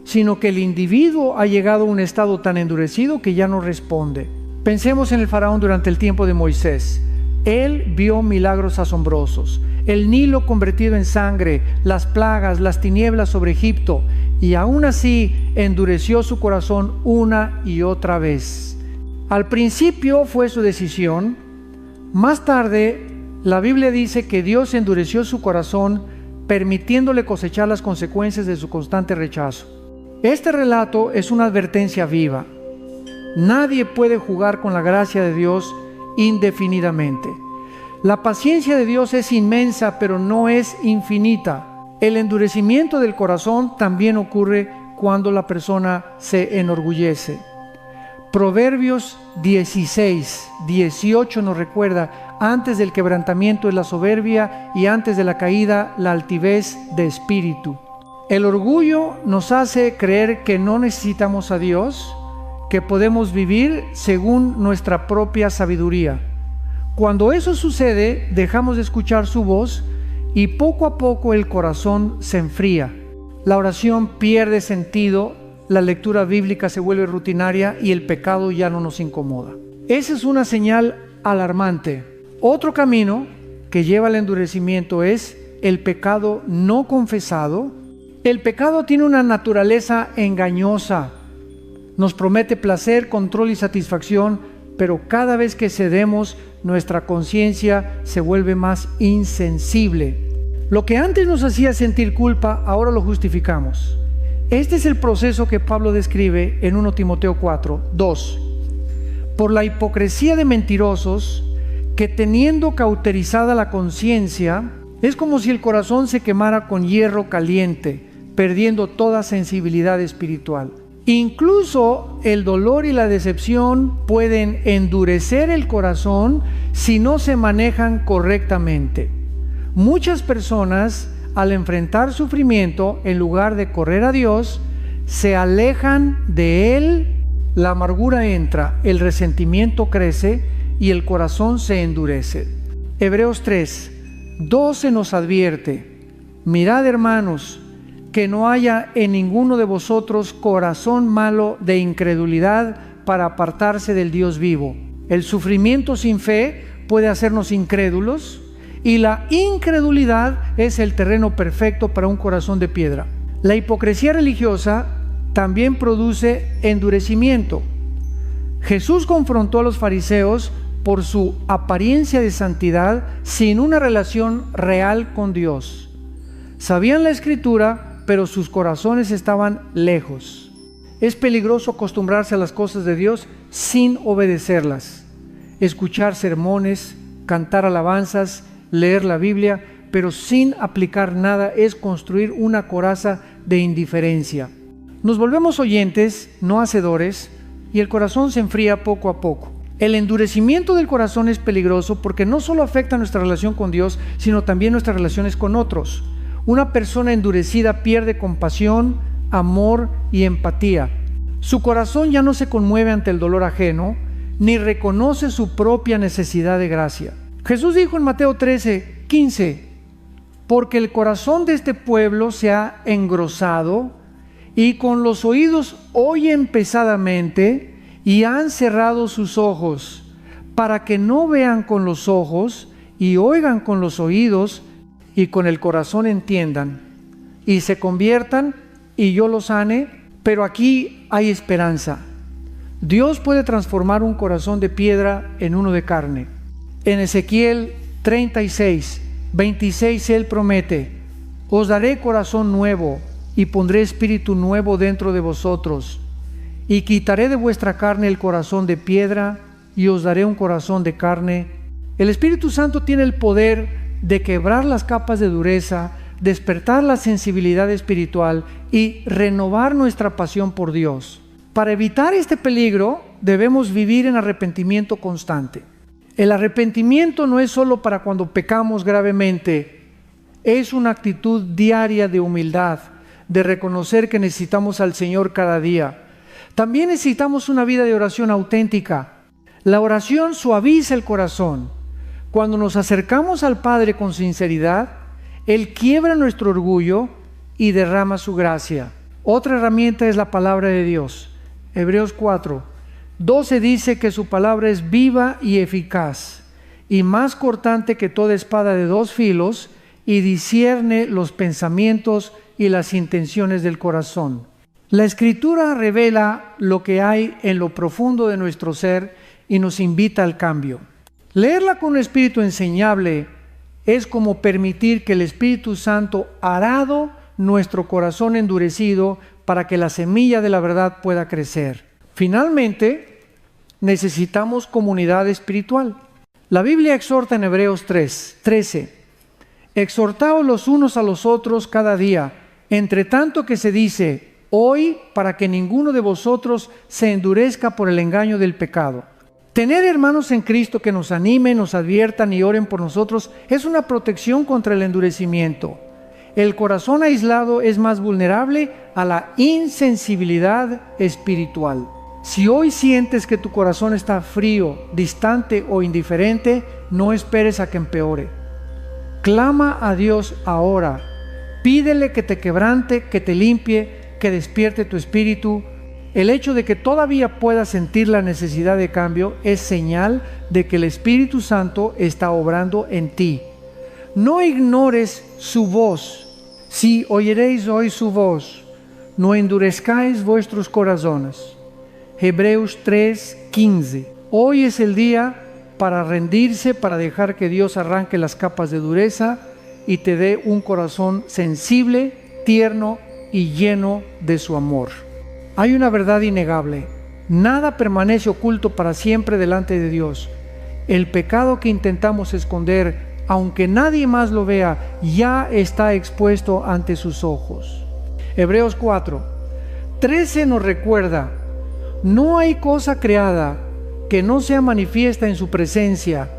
sino que el individuo ha llegado a un estado tan endurecido que ya no responde. Pensemos en el faraón durante el tiempo de Moisés. Él vio milagros asombrosos, el Nilo convertido en sangre, las plagas, las tinieblas sobre Egipto, y aún así endureció su corazón una y otra vez. Al principio fue su decisión. Más tarde, la Biblia dice que Dios endureció su corazón, permitiéndole cosechar las consecuencias de su constante rechazo. Este relato es una advertencia viva. Nadie puede jugar con la gracia de Dios indefinidamente. La paciencia de Dios es inmensa, pero no es infinita. El endurecimiento del corazón también ocurre cuando la persona se enorgullece. Proverbios 16:18 nos recuerda: antes del quebrantamiento es la soberbia, y antes de la caída la altivez de espíritu. El orgullo nos hace creer que no necesitamos a Dios, que podemos vivir según nuestra propia sabiduría. Cuando eso sucede, dejamos de escuchar su voz y poco a poco el corazón se enfría. La oración pierde sentido, la lectura bíblica se vuelve rutinaria y el pecado ya no nos incomoda. Esa es una señal alarmante. Otro camino que lleva al endurecimiento es el pecado no confesado. El pecado tiene una naturaleza engañosa. Nos promete placer, control y satisfacción, pero cada vez que cedemos, nuestra conciencia se vuelve más insensible. Lo que antes nos hacía sentir culpa, ahora lo justificamos. Este es el proceso que Pablo describe en 1 Timoteo 4:2. Por la hipocresía de mentirosos, que teniendo cauterizada la conciencia, es como si el corazón se quemara con hierro caliente, perdiendo toda sensibilidad espiritual. Incluso el dolor y la decepción pueden endurecer el corazón si no se manejan correctamente. Muchas personas, al enfrentar sufrimiento, en lugar de correr a Dios, se alejan de Él. La amargura entra, el resentimiento crece y el corazón se endurece. Hebreos 3:12 nos advierte: mirad, hermanos, que no haya en ninguno de vosotros corazón malo de incredulidad para apartarse del Dios vivo. El sufrimiento sin fe puede hacernos incrédulos y la incredulidad es el terreno perfecto para un corazón de piedra. La hipocresía religiosa también produce endurecimiento. Jesús confrontó a los fariseos por su apariencia de santidad sin una relación real con Dios. Sabían la Escritura, pero sus corazones estaban lejos. Es peligroso acostumbrarse a las cosas de Dios sin obedecerlas. Escuchar sermones, cantar alabanzas, leer la Biblia, pero sin aplicar nada es construir una coraza de indiferencia. Nos volvemos oyentes, no hacedores, y el corazón se enfría poco a poco. El endurecimiento del corazón es peligroso porque no solo afecta nuestra relación con Dios, sino también nuestras relaciones con otros. Una persona endurecida pierde compasión, amor y empatía. Su corazón ya no se conmueve ante el dolor ajeno, ni reconoce su propia necesidad de gracia. Jesús dijo en Mateo 13:15: porque el corazón de este pueblo se ha engrosado y con los oídos oyen pesadamente y han cerrado sus ojos, para que no vean con los ojos y oigan con los oídos y con el corazón entiendan y se conviertan y yo los sane. Pero aquí hay esperanza. Dios puede transformar un corazón de piedra en uno de carne. En Ezequiel 36:26 Él promete: os daré corazón nuevo y pondré espíritu nuevo dentro de vosotros, y quitaré de vuestra carne el corazón de piedra y os daré un corazón de carne. El Espíritu Santo tiene el poder de quebrar las capas de dureza, despertar la sensibilidad espiritual y renovar nuestra pasión por Dios. Para evitar este peligro, debemos vivir en arrepentimiento constante. El arrepentimiento no es solo para cuando pecamos gravemente, es una actitud diaria de humildad, de reconocer que necesitamos al Señor cada día. También necesitamos una vida de oración auténtica. La oración suaviza el corazón. Cuando nos acercamos al Padre con sinceridad, Él quiebra nuestro orgullo y derrama su gracia. Otra herramienta es la palabra de Dios. Hebreos 4:12 dice que su palabra es viva y eficaz, y más cortante que toda espada de dos filos, y discierne los pensamientos y las intenciones del corazón. La Escritura revela lo que hay en lo profundo de nuestro ser y nos invita al cambio. Leerla con un espíritu enseñable es como permitir que el Espíritu Santo arado nuestro corazón endurecido para que la semilla de la verdad pueda crecer. Finalmente, necesitamos comunidad espiritual. La Biblia exhorta en Hebreos 13: exhortaos los unos a los otros cada día, entre tanto que se dice hoy, para que ninguno de vosotros se endurezca por el engaño del pecado. Tener hermanos en Cristo que nos animen, nos adviertan y oren por nosotros es una protección contra el endurecimiento. El corazón aislado es más vulnerable a la insensibilidad espiritual. Si hoy sientes que tu corazón está frío, distante o indiferente, no esperes a que empeore. Clama a Dios ahora. Pídele que te quebrante, que te limpie, que despierte tu espíritu. El hecho de que todavía puedas sentir la necesidad de cambio es señal de que el Espíritu Santo está obrando en ti. No ignores su voz. Si oyeréis hoy su voz, no endurezcáis vuestros corazones. Hebreos 3:15. Hoy es el día para rendirse, para dejar que Dios arranque las capas de dureza y te dé un corazón sensible, tierno y lleno de su amor. Hay una verdad innegable: nada permanece oculto para siempre delante de Dios. El pecado que intentamos esconder, aunque nadie más lo vea, ya está expuesto ante sus ojos. Hebreos 4:13 nos recuerda: no hay cosa creada que no sea manifiesta en su presencia.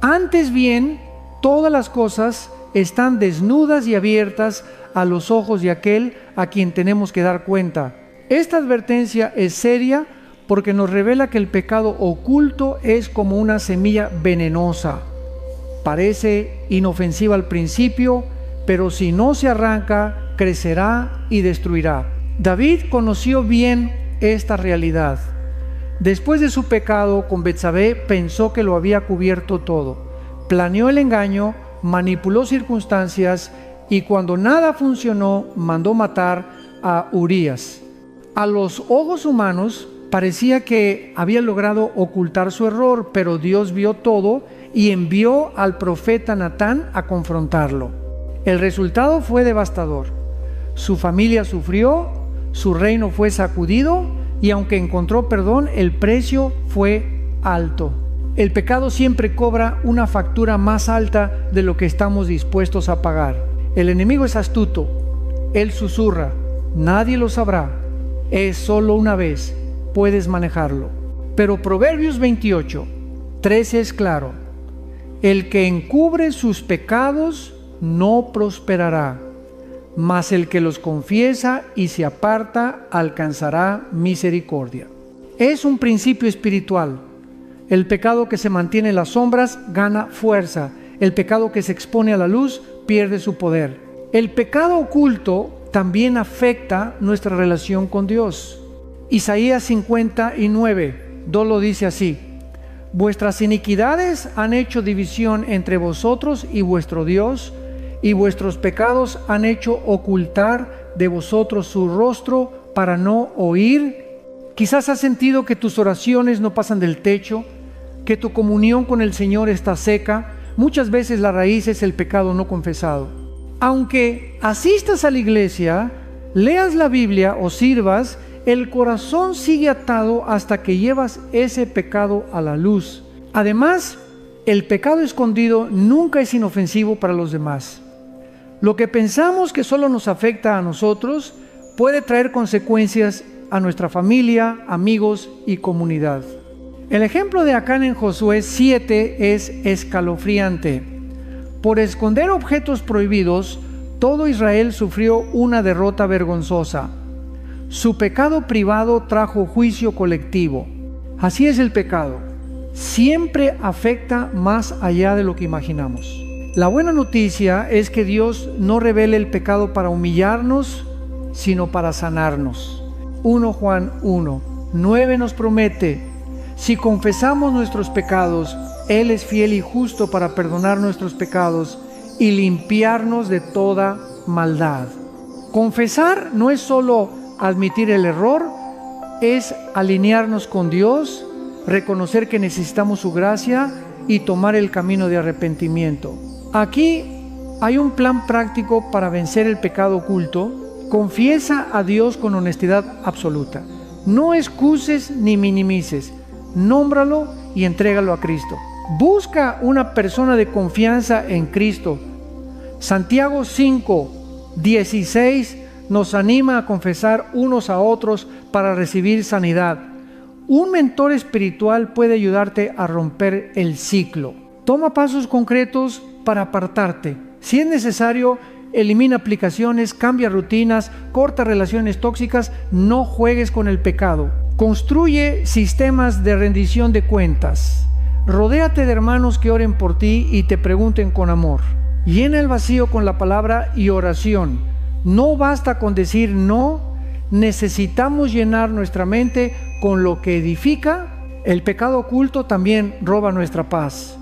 Antes bien, todas las cosas están desnudas y abiertas a los ojos de aquel a quien tenemos que dar cuenta. Esta advertencia es seria porque nos revela que el pecado oculto es como una semilla venenosa. Parece inofensiva al principio, pero si no se arranca, crecerá y destruirá. David conoció bien esta realidad. Después de su pecado con Betsabé, pensó que lo había cubierto todo. Planeó el engaño, manipuló circunstancias y cuando nada funcionó, mandó matar a Urías. A los ojos humanos parecía que había logrado ocultar su error, pero Dios vio todo y envió al profeta Natán a confrontarlo. El resultado fue devastador. Su familia sufrió, su reino fue sacudido y aunque encontró perdón, el precio fue alto. El pecado siempre cobra una factura más alta de lo que estamos dispuestos a pagar. El enemigo es astuto. Él susurra: nadie lo sabrá. Es solo una vez. Puedes manejarlo. Pero Proverbios 28:13 es claro: el que encubre sus pecados no prosperará, mas el que los confiesa y se aparta alcanzará misericordia. Es un principio espiritual. El pecado que se mantiene en las sombras gana fuerza. El pecado que se expone a la luz pierde su poder. El pecado oculto también afecta nuestra relación con Dios. Isaías 59:2 lo dice así: vuestras iniquidades han hecho división entre vosotros y vuestro Dios, y vuestros pecados han hecho ocultar de vosotros su rostro para no oír. Quizás has sentido que tus oraciones no pasan del techo, que tu comunión con el Señor está seca. Muchas veces la raíz es el pecado no confesado. Aunque asistas a la iglesia, leas la Biblia o sirvas, el corazón sigue atado hasta que llevas ese pecado a la luz. Además, el pecado escondido nunca es inofensivo para los demás. Lo que pensamos que solo nos afecta a nosotros puede traer consecuencias a nuestra familia, amigos y comunidad. El ejemplo de Acán en Josué 7 es escalofriante. Por esconder objetos prohibidos, todo Israel sufrió una derrota vergonzosa. Su pecado privado trajo juicio colectivo. Así es el pecado. Siempre afecta más allá de lo que imaginamos. La buena noticia es que Dios no revela el pecado para humillarnos, sino para sanarnos. 1 Juan 1:9 nos promete: si confesamos nuestros pecados, Él es fiel y justo para perdonar nuestros pecados y limpiarnos de toda maldad. Confesar no es solo admitir el error, es alinearnos con Dios, reconocer que necesitamos su gracia y tomar el camino de arrepentimiento. Aquí hay un plan práctico para vencer el pecado oculto. Confiesa a Dios con honestidad absoluta. No excuses ni minimices. Nómbralo y entrégalo a Cristo. Busca una persona de confianza en Cristo. Santiago 5:16 nos anima a confesar unos a otros para recibir sanidad. Un mentor espiritual puede ayudarte a romper el ciclo. Toma pasos concretos para apartarte. Si es necesario, elimina aplicaciones, cambia rutinas, corta relaciones tóxicas. No juegues con el pecado. Construye sistemas de rendición de cuentas. Rodéate de hermanos que oren por ti y te pregunten con amor. Llena el vacío con la palabra y oración. No basta con decir no, necesitamos llenar nuestra mente con lo que edifica. El pecado oculto también roba nuestra paz.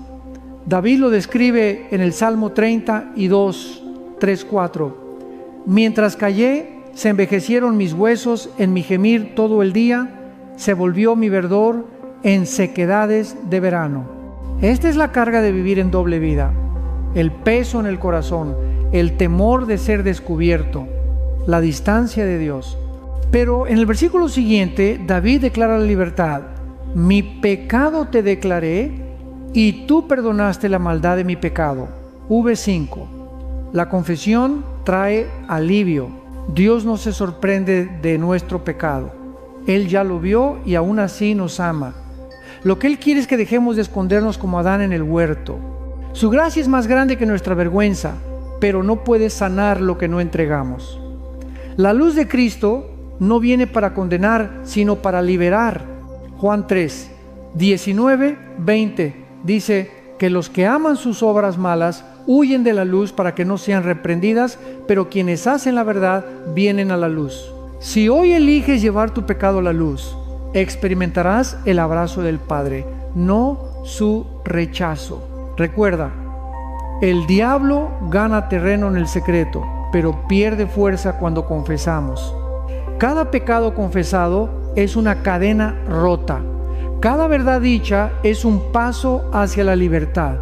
David lo describe en el Salmo 32, 3, 4. Mientras callé, se envejecieron mis huesos, en mi gemir todo el día, se volvió mi verdor en sequedades de verano. Esta es la carga de vivir en doble vida: el peso en el corazón, el temor de ser descubierto, la distancia de Dios. Pero en el versículo siguiente, David declara la libertad. Mi pecado te declaré y tú perdonaste la maldad de mi pecado. V5. La confesión trae alivio. Dios no se sorprende de nuestro pecado. Él ya lo vio y aún así nos ama. Lo que Él quiere es que dejemos de escondernos como Adán en el huerto. Su gracia es más grande que nuestra vergüenza, pero no puede sanar lo que no entregamos. La luz de Cristo no viene para condenar, sino para liberar. Juan 3, 19, 20 dice que los que aman sus obras malas huyen de la luz para que no sean reprendidas, pero quienes hacen la verdad vienen a la luz. Si hoy eliges llevar tu pecado a la luz, experimentarás el abrazo del Padre, no su rechazo. Recuerda, el diablo gana terreno en el secreto, pero pierde fuerza cuando confesamos. Cada pecado confesado es una cadena rota. Cada verdad dicha es un paso hacia la libertad.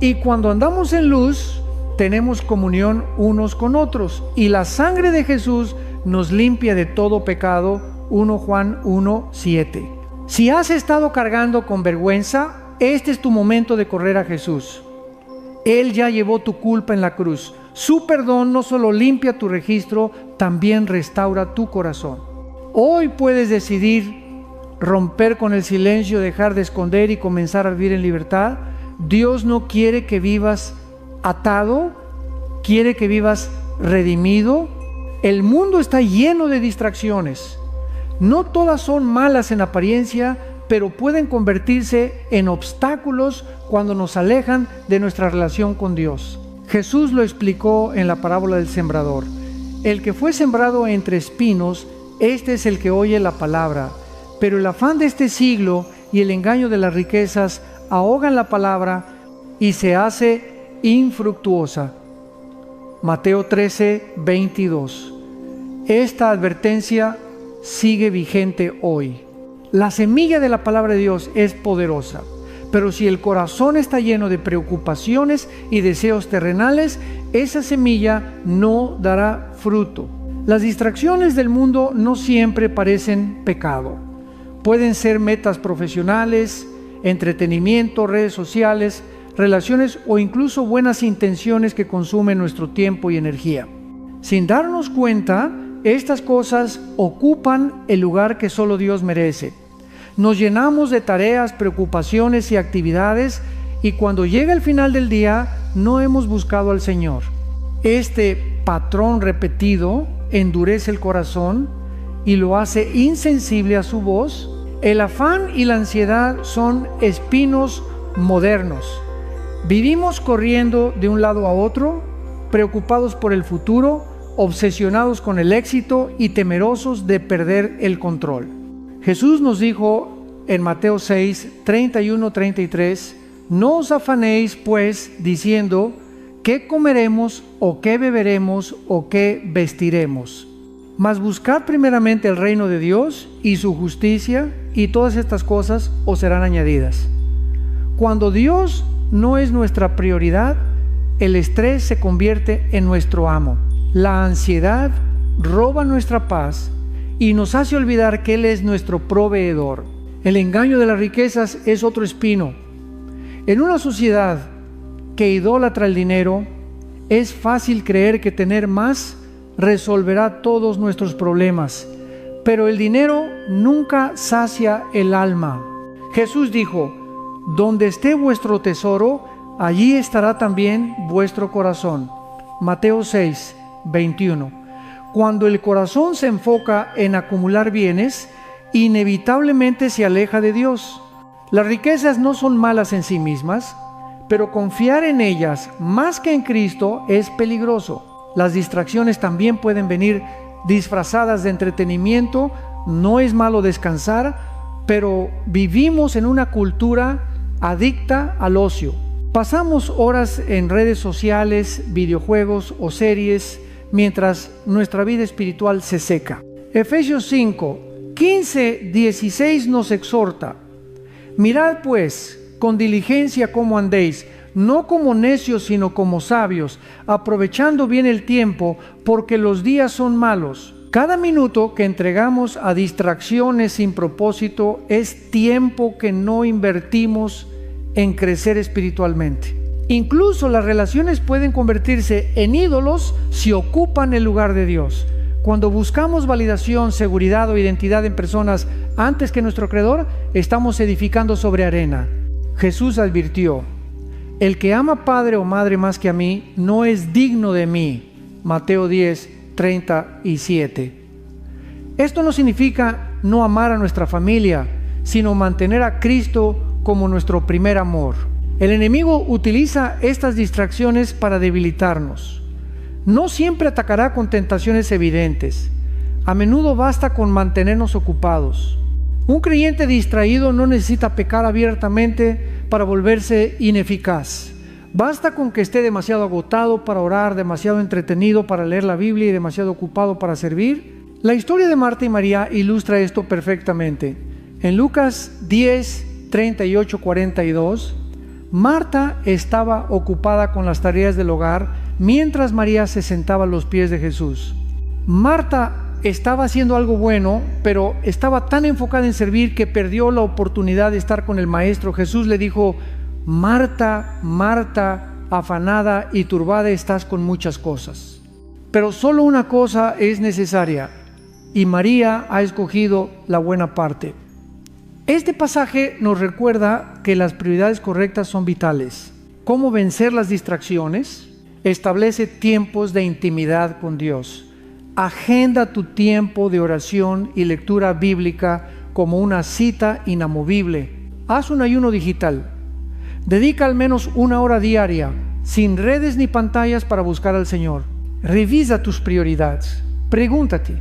Y cuando andamos en luz, tenemos comunión unos con otros. Y la sangre de Jesús nos limpia de todo pecado. 1 Juan 1, 7. Si has estado cargando con vergüenza, este es tu momento de correr a Jesús. Él ya llevó tu culpa en la cruz. Su perdón no solo limpia tu registro, también restaura tu corazón. Hoy puedes decidir romper con el silencio, dejar de esconder y comenzar a vivir en libertad. Dios no quiere que vivas atado, quiere que vivas redimido. El mundo está lleno de distracciones. No todas son malas en apariencia, pero pueden convertirse en obstáculos cuando nos alejan de nuestra relación con Dios. Jesús lo explicó en la parábola del sembrador. El que fue sembrado entre espinos, este es el que oye la palabra, pero el afán de este siglo y el engaño de las riquezas ahogan la palabra y se hace infructuosa. Mateo 13, 22. Esta advertencia sigue vigente hoy. La semilla de la palabra de Dios es poderosa, pero si el corazón está lleno de preocupaciones y deseos terrenales, esa semilla no dará fruto. Las distracciones del mundo no siempre parecen pecado. Pueden ser metas profesionales, entretenimiento, redes sociales, relaciones o incluso buenas intenciones que consumen nuestro tiempo y energía. Sin darnos cuenta, estas cosas ocupan el lugar que solo Dios merece. Nos llenamos de tareas, preocupaciones y actividades y cuando llega el final del día no hemos buscado al Señor. Este patrón repetido endurece el corazón y lo hace insensible a su voz. El afán y la ansiedad son espinos modernos. Vivimos corriendo de un lado a otro, preocupados por el futuro, obsesionados con el éxito y temerosos de perder el control. Jesús nos dijo en Mateo 6, 31-33, no os afanéis pues diciendo, ¿qué comeremos o qué beberemos o qué vestiremos? Mas buscad primeramente el reino de Dios y su justicia, y todas estas cosas os serán añadidas. Cuando Dios no es nuestra prioridad, el estrés se convierte en nuestro amo. La ansiedad roba nuestra paz y nos hace olvidar que Él es nuestro proveedor. El engaño de las riquezas es otro espino. En una sociedad que idolatra el dinero, es fácil creer que tener más resolverá todos nuestros problemas, pero el dinero nunca sacia el alma. Jesús dijo, donde esté vuestro tesoro, allí estará también vuestro corazón. Mateo 6, 21. Cuando el corazón se enfoca en acumular bienes, inevitablemente se aleja de Dios. Las riquezas no son malas en sí mismas, pero confiar en ellas más que en Cristo es peligroso. Las distracciones también pueden venir disfrazadas de entretenimiento. No es malo descansar, pero vivimos en una cultura adicta al ocio. Pasamos horas en redes sociales, videojuegos o series, mientras nuestra vida espiritual se seca. Efesios 5, 15, 16 nos exhorta: mirad pues con diligencia cómo andéis, no como necios sino como sabios, aprovechando bien el tiempo, porque los días son malos. Cada minuto que entregamos a distracciones sin propósito es tiempo que no invertimos en crecer espiritualmente. Incluso las relaciones pueden convertirse en ídolos si ocupan el lugar de Dios. Cuando buscamos validación, seguridad o identidad en personas antes que nuestro Creador, estamos edificando sobre arena. Jesús advirtió: el que ama padre o madre más que a mí, no es digno de mí. Mateo 10, 37. Esto no significa no amar a nuestra familia, sino mantener a Cristo como nuestro primer amor. El enemigo utiliza estas distracciones para debilitarnos. No siempre atacará con tentaciones evidentes. A menudo basta con mantenernos ocupados. Un creyente distraído no necesita pecar abiertamente para volverse ineficaz. Basta con que esté demasiado agotado para orar, demasiado entretenido para leer la Biblia y demasiado ocupado para servir. La historia de Marta y María ilustra esto perfectamente. En Lucas 10, 38, 42, Marta estaba ocupada con las tareas del hogar, mientras María se sentaba a los pies de Jesús. Marta estaba haciendo algo bueno, pero estaba tan enfocada en servir que perdió la oportunidad de estar con el Maestro. Jesús le dijo: Marta, Marta, afanada y turbada estás con muchas cosas, pero solo una cosa es necesaria, y María ha escogido la buena parte. Este pasaje nos recuerda que las prioridades correctas son vitales. ¿Cómo vencer las distracciones? Establece tiempos de intimidad con Dios. Agenda tu tiempo de oración y lectura bíblica como una cita inamovible. Haz un ayuno digital. Dedica al menos 1 hora diaria, sin redes ni pantallas, para buscar al Señor. Revisa tus prioridades. Pregúntate: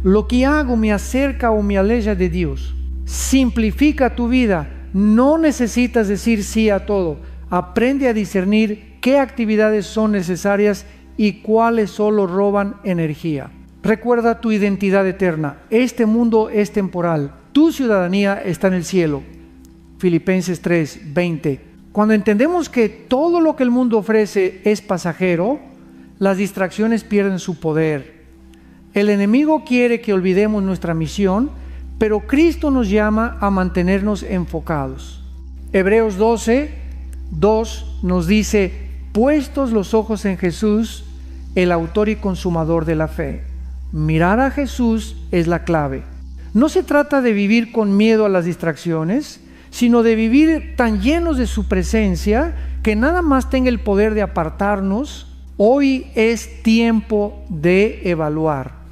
¿lo que hago me acerca o me aleja de Dios? Simplifica tu vida. No necesitas decir sí a todo. Aprende a discernir qué actividades son necesarias y cuáles solo roban energía. Recuerda tu identidad eterna. Este mundo es temporal. Tu ciudadanía está en el cielo. Filipenses 3, 20. Cuando entendemos que todo lo que el mundo ofrece es pasajero, las distracciones pierden su poder. El enemigo quiere que olvidemos nuestra misión, pero Cristo nos llama a mantenernos enfocados. Hebreos 12, 2 nos dice: puestos los ojos en Jesús, el autor y consumador de la fe. Mirar a Jesús es la clave. No se trata de vivir con miedo a las distracciones, sino de vivir tan llenos de su presencia que nada más tenga el poder de apartarnos. Hoy es tiempo de evaluar.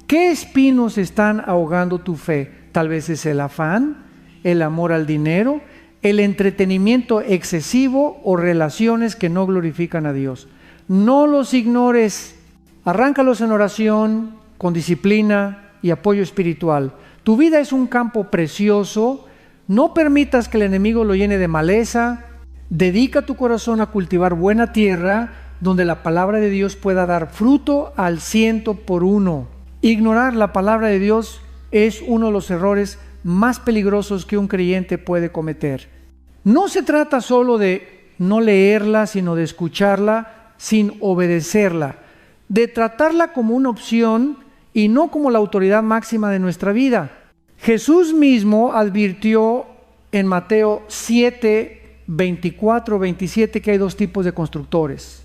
¿Qué espinos están ahogando tu fe? Tal vez es el afán, el amor al dinero, el entretenimiento excesivo o relaciones que no glorifican a Dios. No los ignores. Arráncalos en oración, con disciplina y apoyo espiritual. Tu vida es un campo precioso. No permitas que el enemigo lo llene de maleza. Dedica tu corazón a cultivar buena tierra, donde la palabra de Dios pueda dar fruto al 100%. Ignorar la palabra de Dios es uno de los errores más peligrosos que un creyente puede cometer. No se trata solo de no leerla, sino de escucharla sin obedecerla, de tratarla como una opción y no como la autoridad máxima de nuestra vida. Jesús mismo advirtió en Mateo 7, 24, 27 que hay 2 tipos de constructores: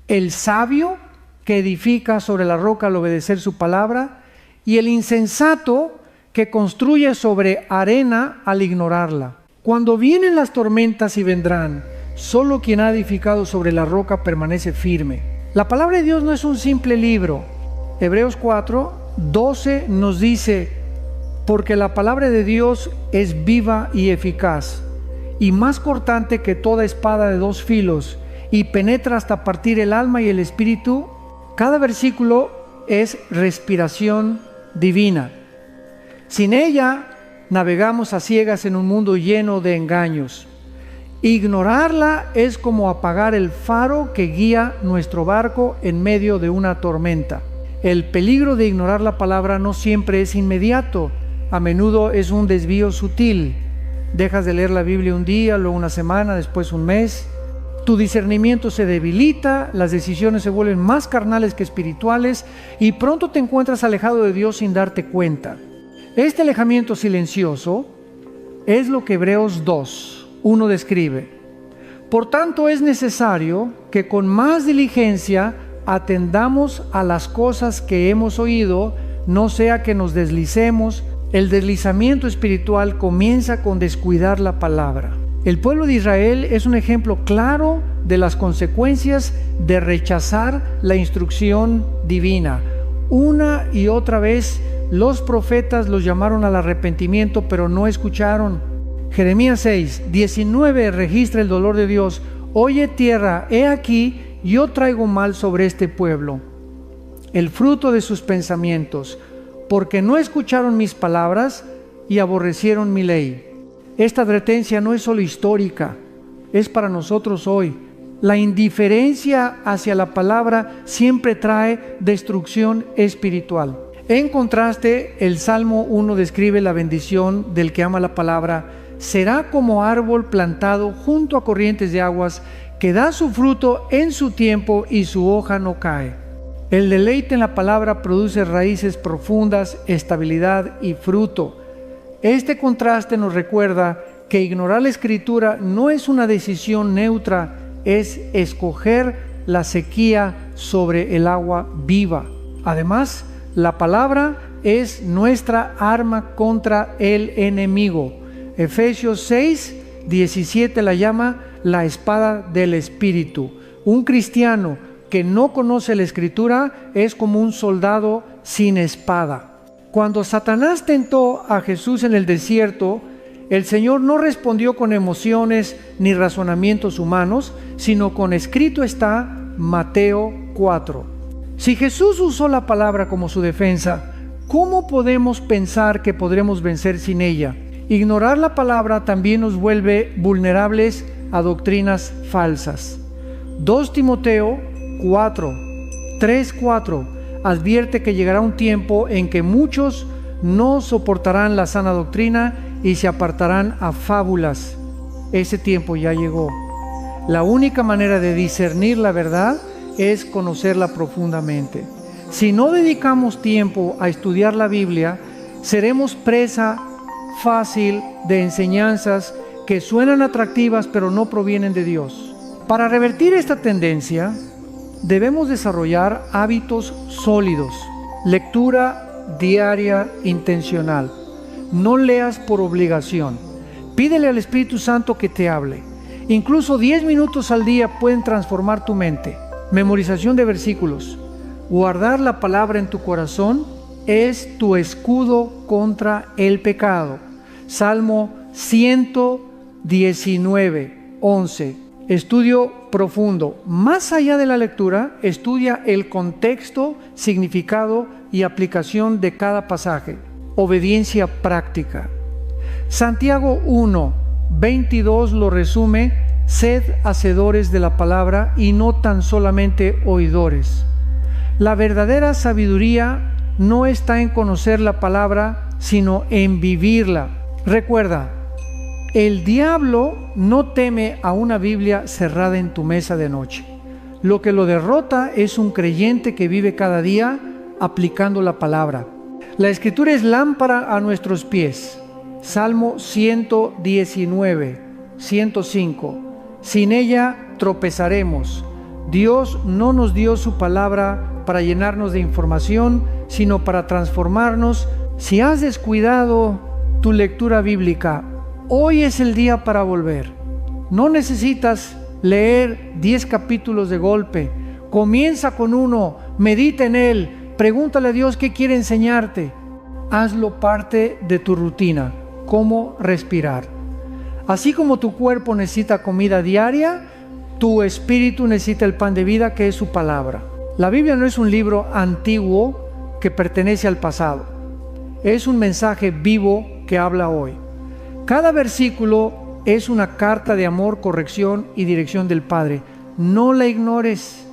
el sabio, que edifica sobre la roca al obedecer su palabra, y el insensato, que construye sobre arena al ignorarla. Cuando vienen las tormentas, y vendrán, solo quien ha edificado sobre la roca permanece firme. La palabra de Dios no es un simple libro. Hebreos 4:12 nos dice: porque la palabra de Dios es viva y eficaz, y más cortante que toda espada de dos filos, y penetra hasta partir el alma y el espíritu. Cada versículo es respiración divina. Sin ella navegamos a ciegas en un mundo lleno de engaños. Ignorarla es como apagar el faro que guía nuestro barco en medio de una tormenta. El peligro de ignorar la palabra no siempre es inmediato. A menudo es un desvío sutil. Dejas de leer la Biblia un día, luego una semana, después un mes. Tu discernimiento se debilita, las decisiones se vuelven más carnales que espirituales y pronto te encuentras alejado de Dios sin darte cuenta. Este alejamiento silencioso es lo que Hebreos 2:1 describe. Por tanto, es necesario que con más diligencia atendamos a las cosas que hemos oído, no sea que nos deslicemos. El deslizamiento espiritual comienza con descuidar la palabra. El pueblo de Israel es un ejemplo claro de las consecuencias de rechazar la instrucción divina. Una y otra vez los profetas los llamaron al arrepentimiento, pero no escucharon. Jeremías 6:19 registra el dolor de Dios. Oye tierra, he aquí, yo traigo mal sobre este pueblo, el fruto de sus pensamientos, porque no escucharon mis palabras y aborrecieron mi ley. Esta advertencia no es solo histórica, es para nosotros hoy. La indiferencia hacia la palabra siempre trae destrucción espiritual. En contraste, el Salmo 1 describe la bendición del que ama la palabra. Será como árbol plantado junto a corrientes de aguas, que da su fruto en su tiempo y su hoja no cae. El deleite en la palabra produce raíces profundas, estabilidad y fruto. Este contraste nos recuerda que ignorar la Escritura no es una decisión neutra, es escoger la sequía sobre el agua viva. Además, la palabra es nuestra arma contra el enemigo. Efesios 6:17 la llama la espada del Espíritu. Un cristiano que no conoce la Escritura es como un soldado sin espada. Cuando Satanás tentó a Jesús en el desierto, el Señor no respondió con emociones ni razonamientos humanos, sino con escrito está Mateo 4. Si Jesús usó la palabra como su defensa, ¿cómo podemos pensar que podremos vencer sin ella? Ignorar la palabra también nos vuelve vulnerables a doctrinas falsas. 2 Timoteo 3:4 advierte que llegará un tiempo en que muchos no soportarán la sana doctrina y se apartarán a fábulas. Ese tiempo ya llegó. La única manera de discernir la verdad es conocerla profundamente. Si no dedicamos tiempo a estudiar la Biblia, seremos presa fácil de enseñanzas que suenan atractivas pero no provienen de Dios. Para revertir esta tendencia, debemos desarrollar hábitos sólidos. Lectura diaria intencional. No leas por obligación. Pídele al Espíritu Santo que te hable. Incluso 10 minutos al día pueden transformar tu mente. Memorización de versículos. Guardar la palabra en tu corazón es tu escudo contra el pecado. Salmo 119:11. Estudio profundo. Más allá de la lectura, estudia el contexto, significado y aplicación de cada pasaje. Obediencia práctica. Santiago 1:22 lo resume: sed hacedores de la palabra y no tan solamente oidores. La verdadera sabiduría no está en conocer la palabra, sino en vivirla. Recuerda, el diablo no teme a una Biblia cerrada en tu mesa de noche. Lo que lo derrota es un creyente que vive cada día aplicando la palabra. La Escritura es lámpara a nuestros pies. Salmo 119:105. Sin ella tropezaremos. Dios no nos dio su palabra para llenarnos de información, sino para transformarnos. Si has descuidado tu lectura bíblica, hoy es el día para volver. No necesitas leer 10 capítulos de golpe. Comienza con uno, medita en él, pregúntale a Dios qué quiere enseñarte. Hazlo parte de tu rutina, cómo respirar. Así como tu cuerpo necesita comida diaria, tu espíritu necesita el pan de vida, que es su palabra. La Biblia no es un libro antiguo que pertenece al pasado. Es un mensaje vivo que habla hoy. Cada versículo es una carta de amor, corrección y dirección del Padre. No la ignores.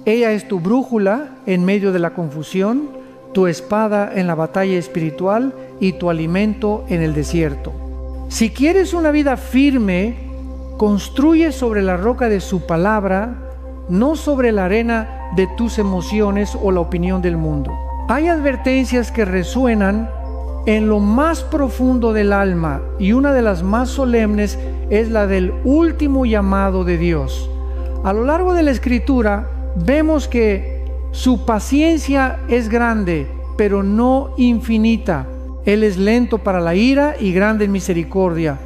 Ella es tu brújula en medio de la confusión, tu espada en la batalla espiritual y tu alimento en el desierto. Si quieres una vida firme, construye sobre la roca de su palabra, no sobre la arena de tus emociones o la opinión del mundo. Hay advertencias que resuenan en lo más profundo del alma, y una de las más solemnes es la del último llamado de Dios. A lo largo de la Escritura vemos que su paciencia es grande, pero no infinita. Él es lento para la ira y grande en misericordia.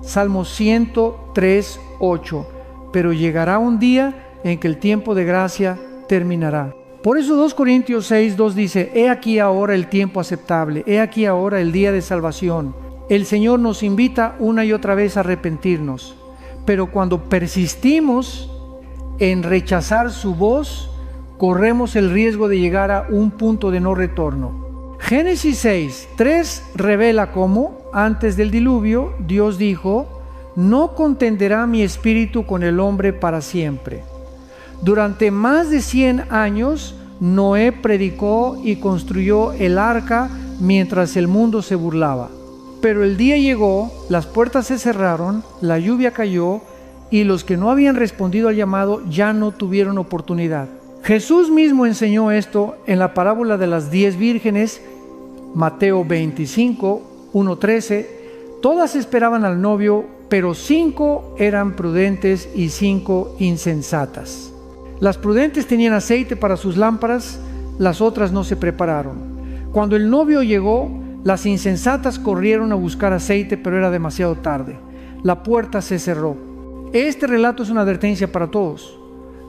Salmo 103, 8. Pero llegará un día en que el tiempo de gracia terminará. Por eso 2 Corintios 6, 2 dice: he aquí ahora el tiempo aceptable, he aquí ahora el día de salvación. El Señor nos invita una y otra vez a arrepentirnos, pero cuando persistimos en rechazar su voz, corremos el riesgo de llegar a un punto de no retorno. Génesis 6, 3 revela cómo, antes del diluvio, Dios dijo: no contenderá mi espíritu con el hombre para siempre. Durante más de 100 años, Noé predicó y construyó el arca mientras el mundo se burlaba. Pero el día llegó, las puertas se cerraron, la lluvia cayó y los que no habían respondido al llamado ya no tuvieron oportunidad. Jesús mismo enseñó esto en la parábola de las 10 vírgenes, Mateo 25, 1-13. Todas esperaban al novio, pero 5 eran prudentes y 5 insensatas. Las prudentes tenían aceite para sus lámparas, las otras no se prepararon. Cuando el novio llegó, las insensatas corrieron a buscar aceite, pero era demasiado tarde. La puerta se cerró. Este relato es una advertencia para todos.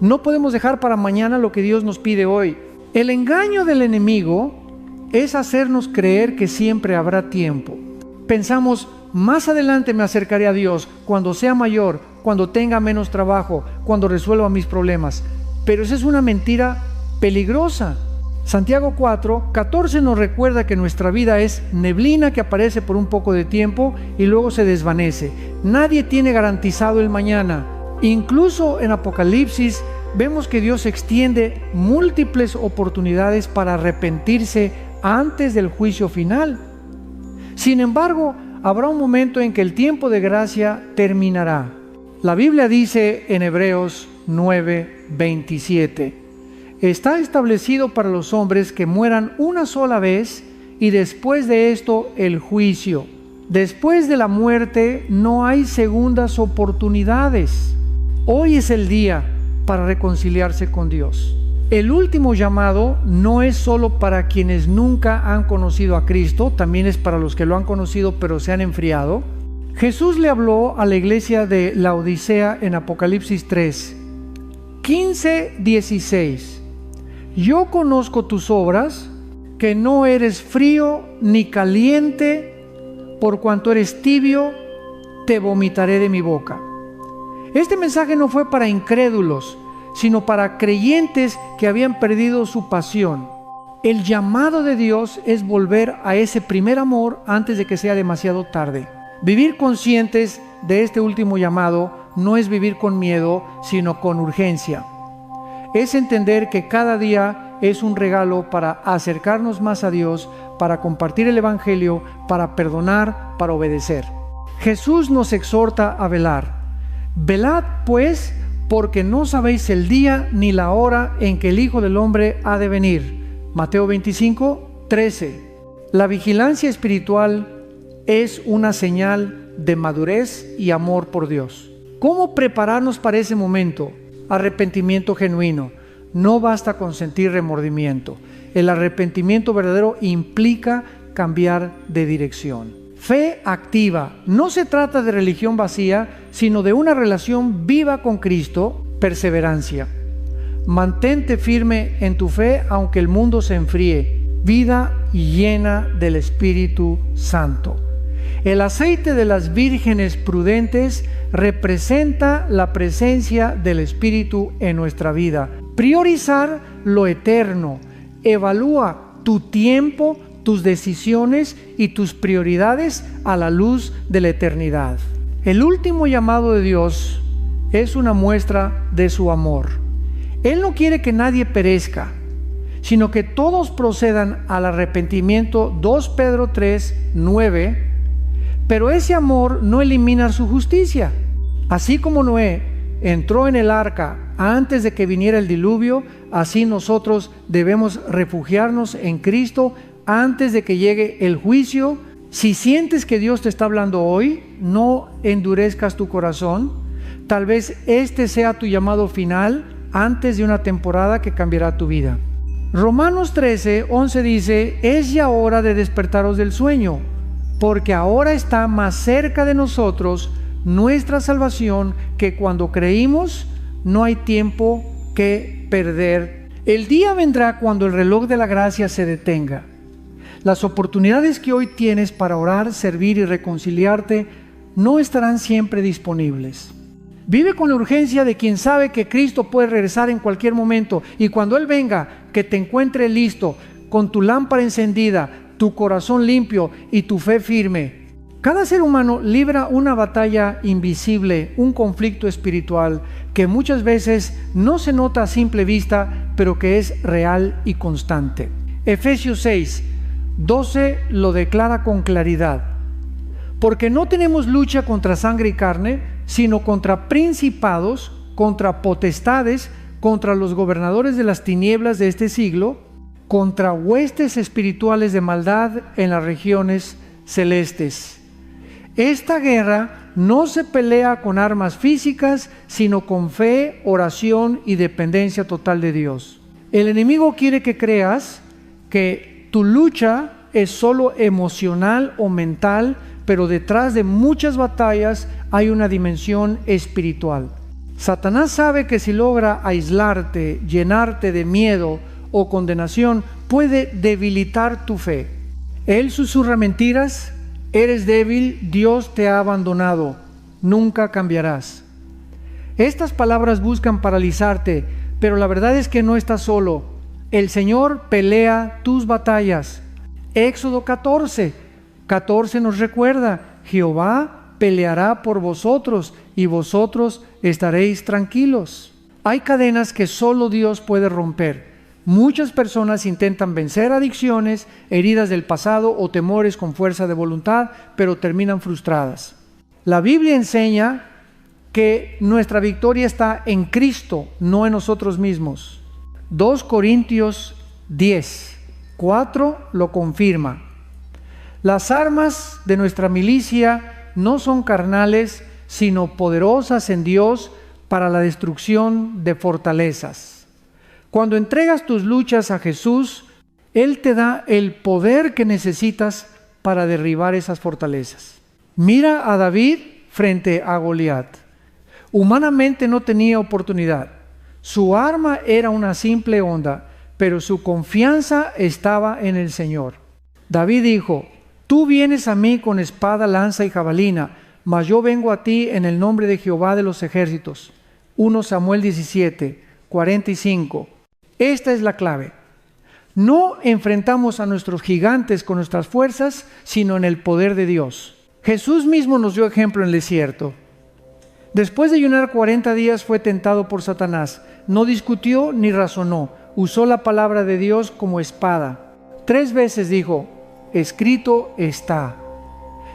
No podemos dejar para mañana lo que Dios nos pide hoy. El engaño del enemigo es hacernos creer que siempre habrá tiempo. Pensamos: más adelante me acercaré a Dios, cuando sea mayor, cuando tenga menos trabajo, cuando resuelva mis problemas. Pero esa es una mentira peligrosa. Santiago 4:14 nos recuerda que nuestra vida es neblina que aparece por un poco de tiempo y luego se desvanece. Nadie tiene garantizado el mañana. Incluso en Apocalipsis vemos que Dios extiende múltiples oportunidades para arrepentirse antes del juicio final. Sin embargo, habrá un momento en que el tiempo de gracia terminará. La Biblia dice en Hebreos 9:27: está establecido para los hombres que mueran una sola vez y después de esto el juicio. Después de la muerte no hay segundas oportunidades. Hoy es el día para reconciliarse con Dios. El último llamado no es solo para quienes nunca han conocido a Cristo, también es para los que lo han conocido pero se han enfriado. Jesús le habló a la iglesia de Laodicea en Apocalipsis 3, 15-16. Yo conozco tus obras, que no eres frío ni caliente, por cuanto eres tibio, te vomitaré de mi boca. Este mensaje no fue para incrédulos, sino para creyentes que habían perdido su pasión. El llamado de Dios es volver a ese primer amor antes de que sea demasiado tarde. Vivir conscientes de este último llamado no es vivir con miedo, sino con urgencia. Es entender que cada día es un regalo para acercarnos más a Dios, para compartir el Evangelio, para perdonar, para obedecer. Jesús nos exhorta a velar. Velad, pues, porque no sabéis el día ni la hora en que el Hijo del Hombre ha de venir. Mateo 25:13. La vigilancia espiritual es una señal de madurez y amor por Dios. ¿Cómo prepararnos para ese momento? Arrepentimiento genuino. No basta con sentir remordimiento. El arrepentimiento verdadero implica cambiar de dirección. Fe activa. No se trata de religión vacía, sino de una relación viva con Cristo. Perseverancia. Mantente firme en tu fe aunque el mundo se enfríe. Vida llena del Espíritu Santo. El aceite de las vírgenes prudentes representa la presencia del Espíritu en nuestra vida. Priorizar lo eterno. Evalúa tu tiempo, tus decisiones y tus prioridades a la luz de la eternidad. El último llamado de Dios es una muestra de su amor. Él no quiere que nadie perezca, sino que todos procedan al arrepentimiento. 2 Pedro 3, 9. Pero ese amor no elimina su justicia. Así como Noé entró en el arca antes de que viniera el diluvio, así nosotros debemos refugiarnos en Cristo antes de que llegue el juicio. Si sientes que Dios te está hablando hoy, no endurezcas tu corazón. Tal vez este sea tu llamado final antes de una temporada que cambiará tu vida. Romanos 13, 11 dice: es ya hora de despertaros del sueño, porque ahora está más cerca de nosotros nuestra salvación que cuando creímos. No hay tiempo que perder. El día vendrá cuando el reloj de la gracia se detenga. Las oportunidades que hoy tienes para orar, servir y reconciliarte no estarán siempre disponibles. Vive con la urgencia de quien sabe que Cristo puede regresar en cualquier momento, y cuando Él venga, que te encuentre listo, con tu lámpara encendida, tu corazón limpio y tu fe firme. Cada ser humano libra una batalla invisible, un conflicto espiritual que muchas veces no se nota a simple vista, pero que es real y constante. Efesios 6, 12 lo declara con claridad. Porque no tenemos lucha contra sangre y carne, sino contra principados, contra potestades, contra los gobernadores de las tinieblas de este siglo, contra huestes espirituales de maldad en las regiones celestes. Esta guerra no se pelea con armas físicas, sino con fe, oración y dependencia total de Dios. El enemigo quiere que creas que tu lucha es solo emocional o mental, pero detrás de muchas batallas hay una dimensión espiritual. Satanás sabe que si logra aislarte, llenarte de miedo o condenación, puede debilitar tu fe. Él susurra mentiras: eres débil, Dios te ha abandonado, nunca cambiarás. Estas palabras buscan paralizarte, pero la verdad es que no estás solo. El Señor pelea tus batallas. Éxodo 14 nos recuerda: Jehová peleará por vosotros y vosotros estaréis tranquilos. Hay cadenas que solo Dios puede romper. Muchas personas intentan vencer adicciones, heridas del pasado o temores con fuerza de voluntad, pero terminan frustradas. La Biblia enseña que nuestra victoria está en Cristo, no en nosotros mismos. 2 Corintios 10, 4 lo confirma. Las armas de nuestra milicia no son carnales, sino poderosas en Dios para la destrucción de fortalezas. Cuando entregas tus luchas a Jesús, Él te da el poder que necesitas para derribar esas fortalezas. Mira a David frente a Goliat. Humanamente no tenía oportunidad. Su arma era una simple honda, pero su confianza estaba en el Señor. David dijo: tú vienes a mí con espada, lanza y jabalina, mas yo vengo a ti en el nombre de Jehová de los ejércitos. 1 Samuel 17, 45. Esta es la clave. No enfrentamos a nuestros gigantes con nuestras fuerzas, sino en el poder de Dios. Jesús mismo nos dio ejemplo en el desierto. Después de ayunar 40 días fue tentado por Satanás. No discutió ni razonó. Usó la palabra de Dios como espada. 3 veces dijo: escrito está.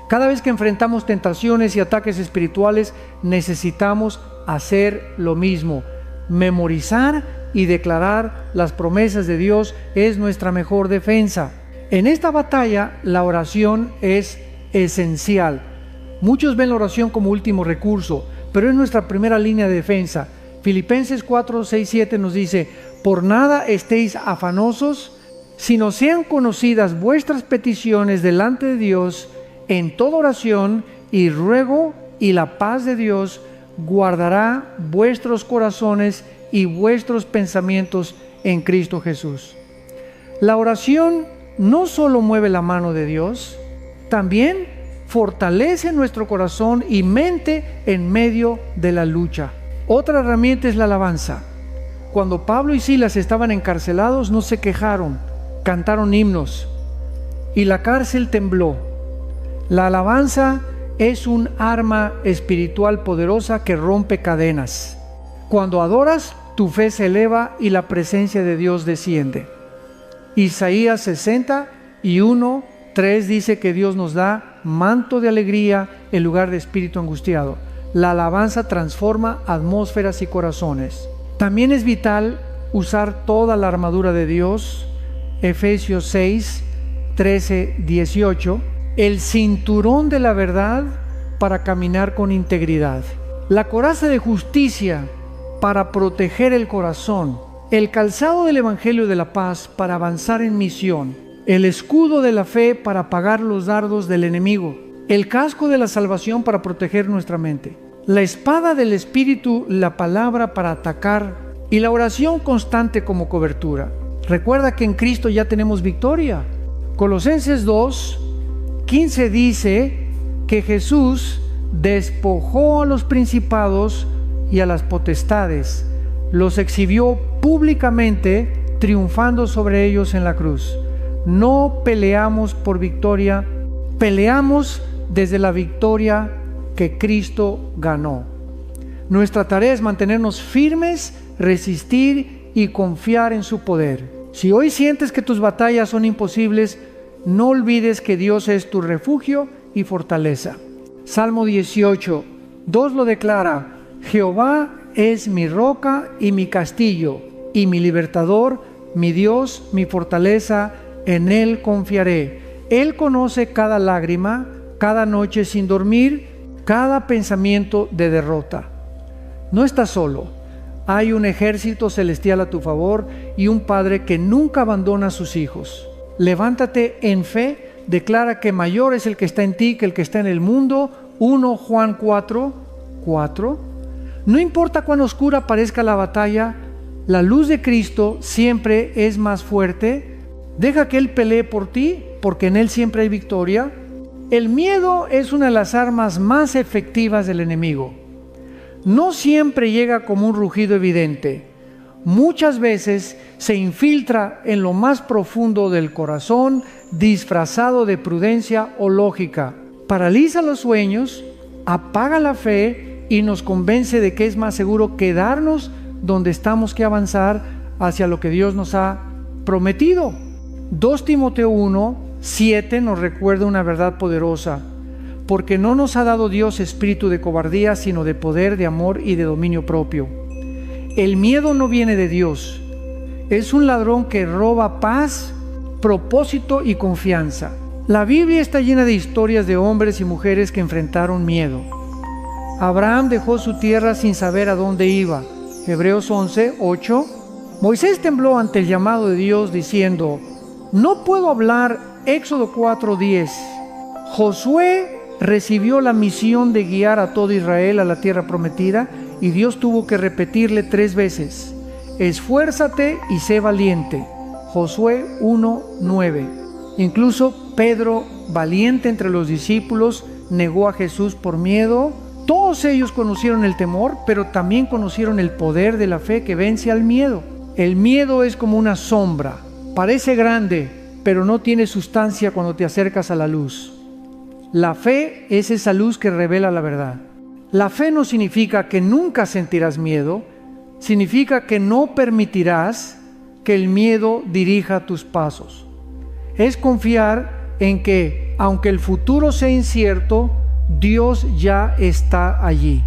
Cada vez que enfrentamos tentaciones y ataques espirituales, necesitamos hacer lo mismo. Memorizar y declarar las promesas de Dios es nuestra mejor defensa. En esta batalla, la oración es esencial. Muchos ven la oración como último recurso, pero es nuestra primera línea de defensa. Filipenses 4, 6, 7 nos dice: por nada estéis afanosos, sino sean conocidas vuestras peticiones delante de Dios en toda oración y ruego, y la paz de Dios guardará vuestros corazones y vuestros pensamientos en Cristo Jesús. La oración no solo mueve la mano de Dios, también fortalece nuestro corazón y mente en medio de la lucha. Otra herramienta es la alabanza. Cuando Pablo y Silas estaban encarcelados, no se quejaron, cantaron himnos y la cárcel tembló. La alabanza es un arma espiritual poderosa que rompe cadenas. Cuando adoras, tu fe se eleva y la presencia de Dios desciende. Isaías 61:3 dice que Dios nos da manto de alegría en lugar de espíritu angustiado. La alabanza transforma atmósferas y corazones. También es vital usar toda la armadura de Dios. Efesios 6:13-18. El cinturón de la verdad para caminar con integridad. La coraza de justicia para proteger el corazón. El calzado del Evangelio de la paz para avanzar en misión. El escudo de la fe para apagar los dardos del enemigo. El casco de la salvación para proteger nuestra mente. La espada del Espíritu, la palabra para atacar. Y la oración constante como cobertura. Recuerda que en Cristo ya tenemos victoria. Colosenses 2:15 dice que Jesús despojó a los principados y a las potestades, los exhibió públicamente, triunfando sobre ellos en la cruz. No peleamos por victoria, peleamos desde la victoria que Cristo ganó. Nuestra tarea es mantenernos firmes, resistir y confiar en su poder. Si hoy sientes que tus batallas son imposibles, no olvides que Dios es tu refugio y fortaleza. Salmo 18:2 lo declara: Jehová es mi roca y mi castillo, y mi libertador, mi Dios, mi fortaleza, en Él confiaré. Él conoce cada lágrima, cada noche sin dormir, cada pensamiento de derrota. No estás solo. Hay un ejército celestial a tu favor y un Padre que nunca abandona a sus hijos. Levántate en fe, declara que mayor es el que está en ti que el que está en el mundo. 1 Juan 4:4. No importa cuán oscura parezca la batalla, la luz de Cristo siempre es más fuerte. Deja que Él pelee por ti, porque en Él siempre hay victoria. El miedo es una de las armas más efectivas del enemigo. No siempre llega como un rugido evidente. Muchas veces se infiltra en lo más profundo del corazón, disfrazado de prudencia o lógica. Paraliza los sueños, apaga la fe y nos convence de que es más seguro quedarnos donde estamos que avanzar hacia lo que Dios nos ha prometido. 2 Timoteo 1:7 nos recuerda una verdad poderosa. Porque no nos ha dado Dios espíritu de cobardía, sino de poder, de amor y de dominio propio. El miedo no viene de Dios. Es un ladrón que roba paz, propósito y confianza. La Biblia está llena de historias de hombres y mujeres que enfrentaron miedo. Abraham dejó su tierra sin saber a dónde iba. Hebreos 11:8. Moisés tembló ante el llamado de Dios diciendo: no puedo hablar. Éxodo 4:10. Josué recibió la misión de guiar a todo Israel a la tierra prometida y Dios tuvo que repetirle 3 veces: esfuérzate y sé valiente. Josué 1:9. Incluso Pedro, valiente entre los discípulos, negó a Jesús por miedo. Todos ellos conocieron el temor, pero también conocieron el poder de la fe que vence al miedo. El miedo es como una sombra, parece grande, pero no tiene sustancia cuando te acercas a la luz. La fe es esa luz que revela la verdad. La fe no significa que nunca sentirás miedo, significa que no permitirás que el miedo dirija tus pasos. Es confiar en que, aunque el futuro sea incierto, Dios ya está allí.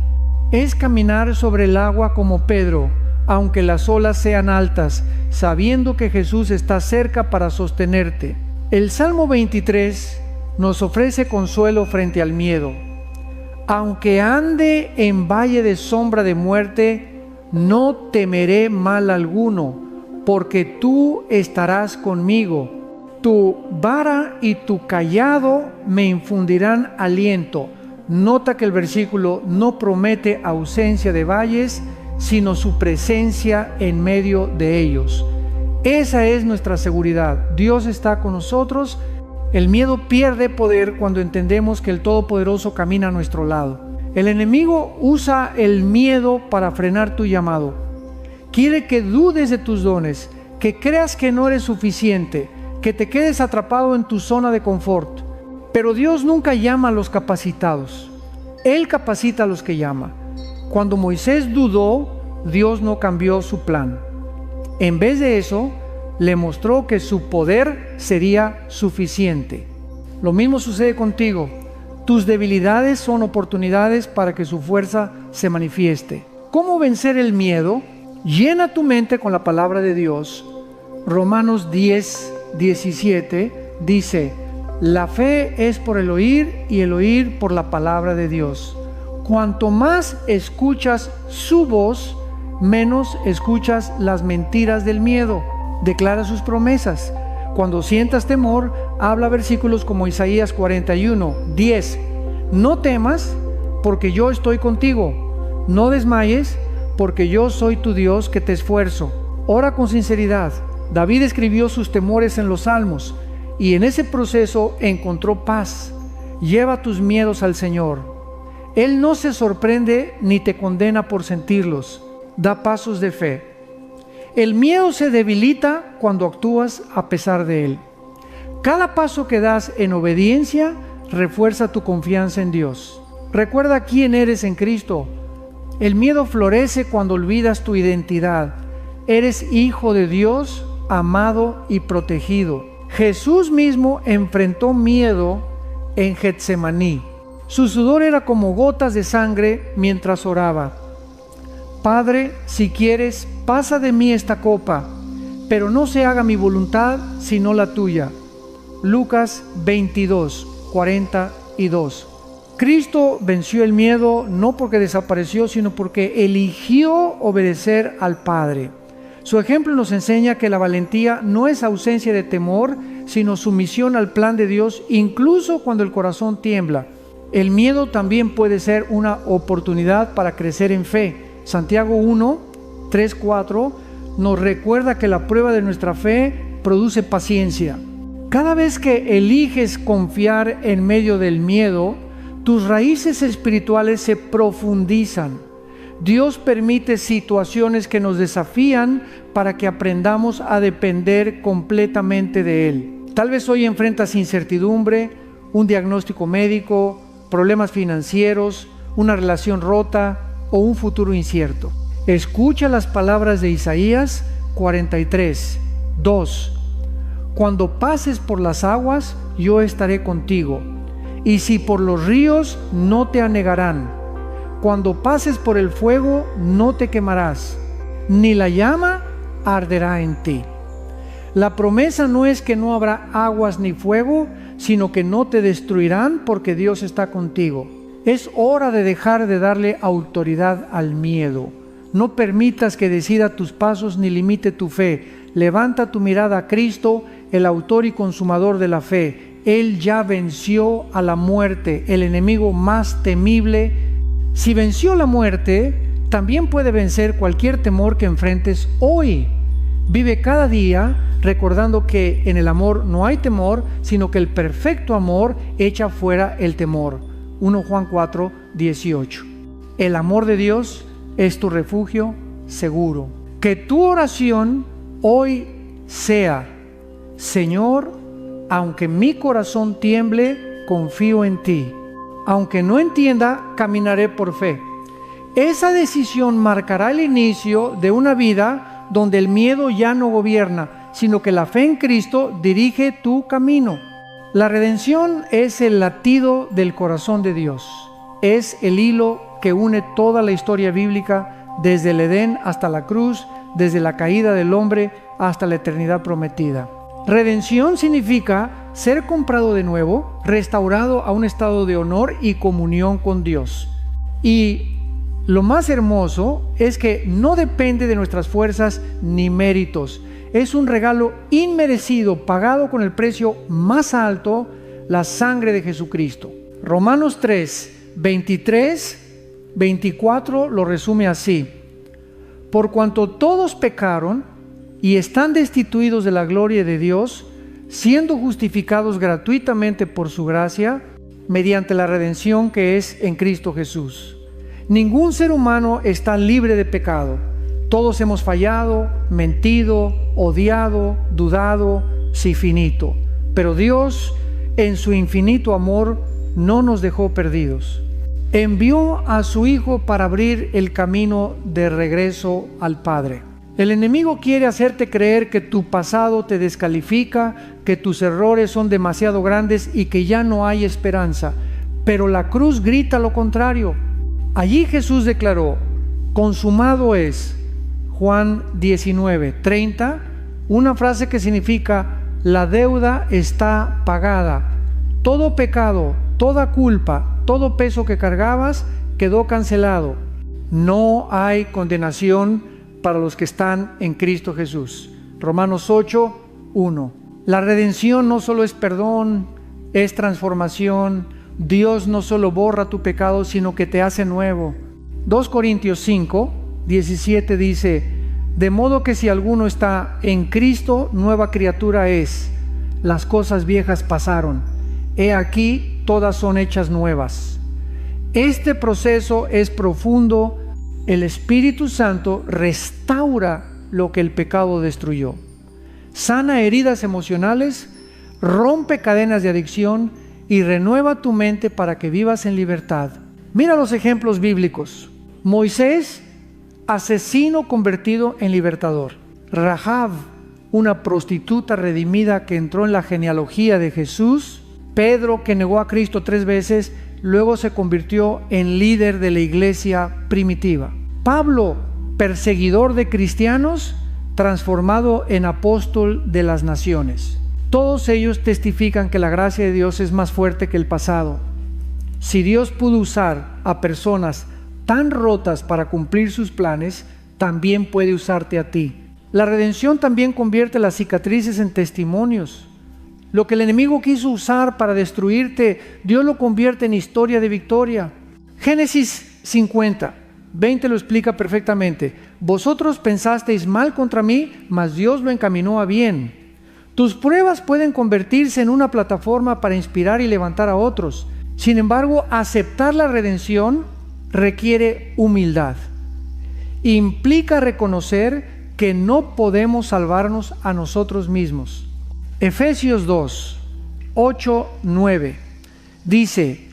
Es caminar sobre el agua como Pedro, aunque las olas sean altas, sabiendo que Jesús está cerca para sostenerte. El Salmo 23 nos ofrece consuelo frente al miedo. Aunque ande en valle de sombra de muerte, no temeré mal alguno, porque tú estarás conmigo. Tu vara y tu cayado me infundirán aliento. Nota que el versículo no promete ausencia de valles, sino su presencia en medio de ellos. Esa es nuestra seguridad. Dios está con nosotros. El miedo pierde poder cuando entendemos que el Todopoderoso camina a nuestro lado. El enemigo usa el miedo para frenar tu llamado. Quiere que dudes de tus dones, que creas que no eres suficiente, que te quedes atrapado en tu zona de confort. Pero Dios nunca llama a los capacitados. Él capacita a los que llama. Cuando Moisés dudó, Dios no cambió su plan. En vez de eso, le mostró que su poder sería suficiente. Lo mismo sucede contigo. Tus debilidades son oportunidades para que su fuerza se manifieste. ¿Cómo vencer el miedo? Llena tu mente con la palabra de Dios. Romanos 10:17 dice: la fe es por el oír y el oír por la palabra de Dios. Cuanto más escuchas su voz, menos escuchas las mentiras del miedo. Declara sus promesas. Cuando sientas temor, habla versículos como Isaías 41:10. No temas, porque yo estoy contigo. No desmayes, porque yo soy tu Dios que te esfuerzo. Ora con sinceridad. David escribió sus temores en los Salmos y en ese proceso encontró paz. Lleva tus miedos al Señor. Él no se sorprende ni te condena por sentirlos. Da pasos de fe. El miedo se debilita cuando actúas a pesar de él. Cada paso que das en obediencia refuerza tu confianza en Dios. Recuerda quién eres en Cristo. El miedo florece cuando olvidas tu identidad. Eres hijo de Dios, amado y protegido. Jesús mismo enfrentó miedo en Getsemaní. Su sudor era como gotas de sangre mientras oraba. Padre, si quieres, pasa de mí esta copa, pero no se haga mi voluntad, sino la tuya. Lucas 22:42. Cristo venció el miedo no porque desapareció, sino porque eligió obedecer al Padre. Su ejemplo nos enseña que la valentía no es ausencia de temor, sino sumisión al plan de Dios, incluso cuando el corazón tiembla. El miedo también puede ser una oportunidad para crecer en fe. Santiago 1:3-4 nos recuerda que la prueba de nuestra fe produce paciencia. Cada vez que eliges confiar en medio del miedo, tus raíces espirituales se profundizan. Dios permite situaciones que nos desafían para que aprendamos a depender completamente de Él. Tal vez hoy enfrentas incertidumbre, un diagnóstico médico, problemas financieros, una relación rota o un futuro incierto. Escucha las palabras de Isaías 43:2. Cuando pases por las aguas, yo estaré contigo, y si por los ríos, no te anegarán. Cuando pases por el fuego, no te quemarás, ni la llama arderá en ti. La promesa no es que no habrá aguas ni fuego, sino que no te destruirán porque Dios está contigo. Es hora de dejar de darle autoridad al miedo. No permitas que decida tus pasos ni limite tu fe. Levanta tu mirada a Cristo, el autor y consumador de la fe. Él ya venció a la muerte, el enemigo más temible. Si venció la muerte, también puede vencer cualquier temor que enfrentes hoy. Vive cada día recordando que en el amor no hay temor, sino que el perfecto amor echa fuera el temor. 1 Juan 4:18. El amor de Dios es tu refugio seguro. Que tu oración hoy sea: Señor, aunque mi corazón tiemble, confío en ti. Aunque no entienda, caminaré por fe. Esa decisión marcará el inicio de una vida donde el miedo ya no gobierna, sino que la fe en Cristo dirige tu camino. La redención es el latido del corazón de Dios. Es el hilo que une toda la historia bíblica, desde el Edén hasta la cruz, desde la caída del hombre hasta la eternidad prometida. Redención significa ser comprado de nuevo, restaurado a un estado de honor y comunión con Dios. Y lo más hermoso es que no depende de nuestras fuerzas ni méritos. Es un regalo inmerecido, pagado con el precio más alto, la sangre de Jesucristo. Romanos 3:23-24 lo resume así: Por cuanto todos pecaron y están destituidos de la gloria de Dios, siendo justificados gratuitamente por su gracia, mediante la redención que es en Cristo Jesús. Ningún ser humano está libre de pecado. Todos hemos fallado, mentido, odiado, dudado, sin finito. Pero Dios, en su infinito amor, no nos dejó perdidos. Envió a su Hijo para abrir el camino de regreso al Padre. El enemigo quiere hacerte creer que tu pasado te descalifica, que tus errores son demasiado grandes y que ya no hay esperanza. Pero la cruz grita lo contrario. Allí Jesús declaró: consumado es. Juan 19:30, una frase que significa: la deuda está pagada. Todo pecado, toda culpa, todo peso que cargabas quedó cancelado. No hay condenación para los que están en Cristo Jesús. Romanos 8:1. La redención no solo es perdón, es transformación. Dios no solo borra tu pecado, sino que te hace nuevo. 2 Corintios 5:17 dice: de modo que si alguno está en Cristo, nueva criatura es. Las cosas viejas pasaron. He aquí, todas son hechas nuevas. Este proceso es profundo. El Espíritu Santo restaura lo que el pecado destruyó. Sana heridas emocionales, rompe cadenas de adicción y renueva tu mente para que vivas en libertad. Mira los ejemplos bíblicos. Moisés, asesino convertido en libertador. Rahab, una prostituta redimida que entró en la genealogía de Jesús. Pedro, que negó a Cristo 3 veces, luego se convirtió en líder de la iglesia primitiva. Pablo, perseguidor de cristianos, transformado en apóstol de las naciones. Todos ellos testifican que la gracia de Dios es más fuerte que el pasado. Si Dios pudo usar a personas tan rotas para cumplir sus planes, también puede usarte a ti. La redención también convierte las cicatrices en testimonios. Lo que el enemigo quiso usar para destruirte, Dios lo convierte en historia de victoria. Génesis 50:20 lo explica perfectamente. Vosotros pensasteis mal contra mí, mas Dios lo encaminó a bien. Tus pruebas pueden convertirse en una plataforma para inspirar y levantar a otros. Sin embargo, aceptar la redención requiere humildad. Implica reconocer que no podemos salvarnos a nosotros mismos. Efesios 2:8-9 dice: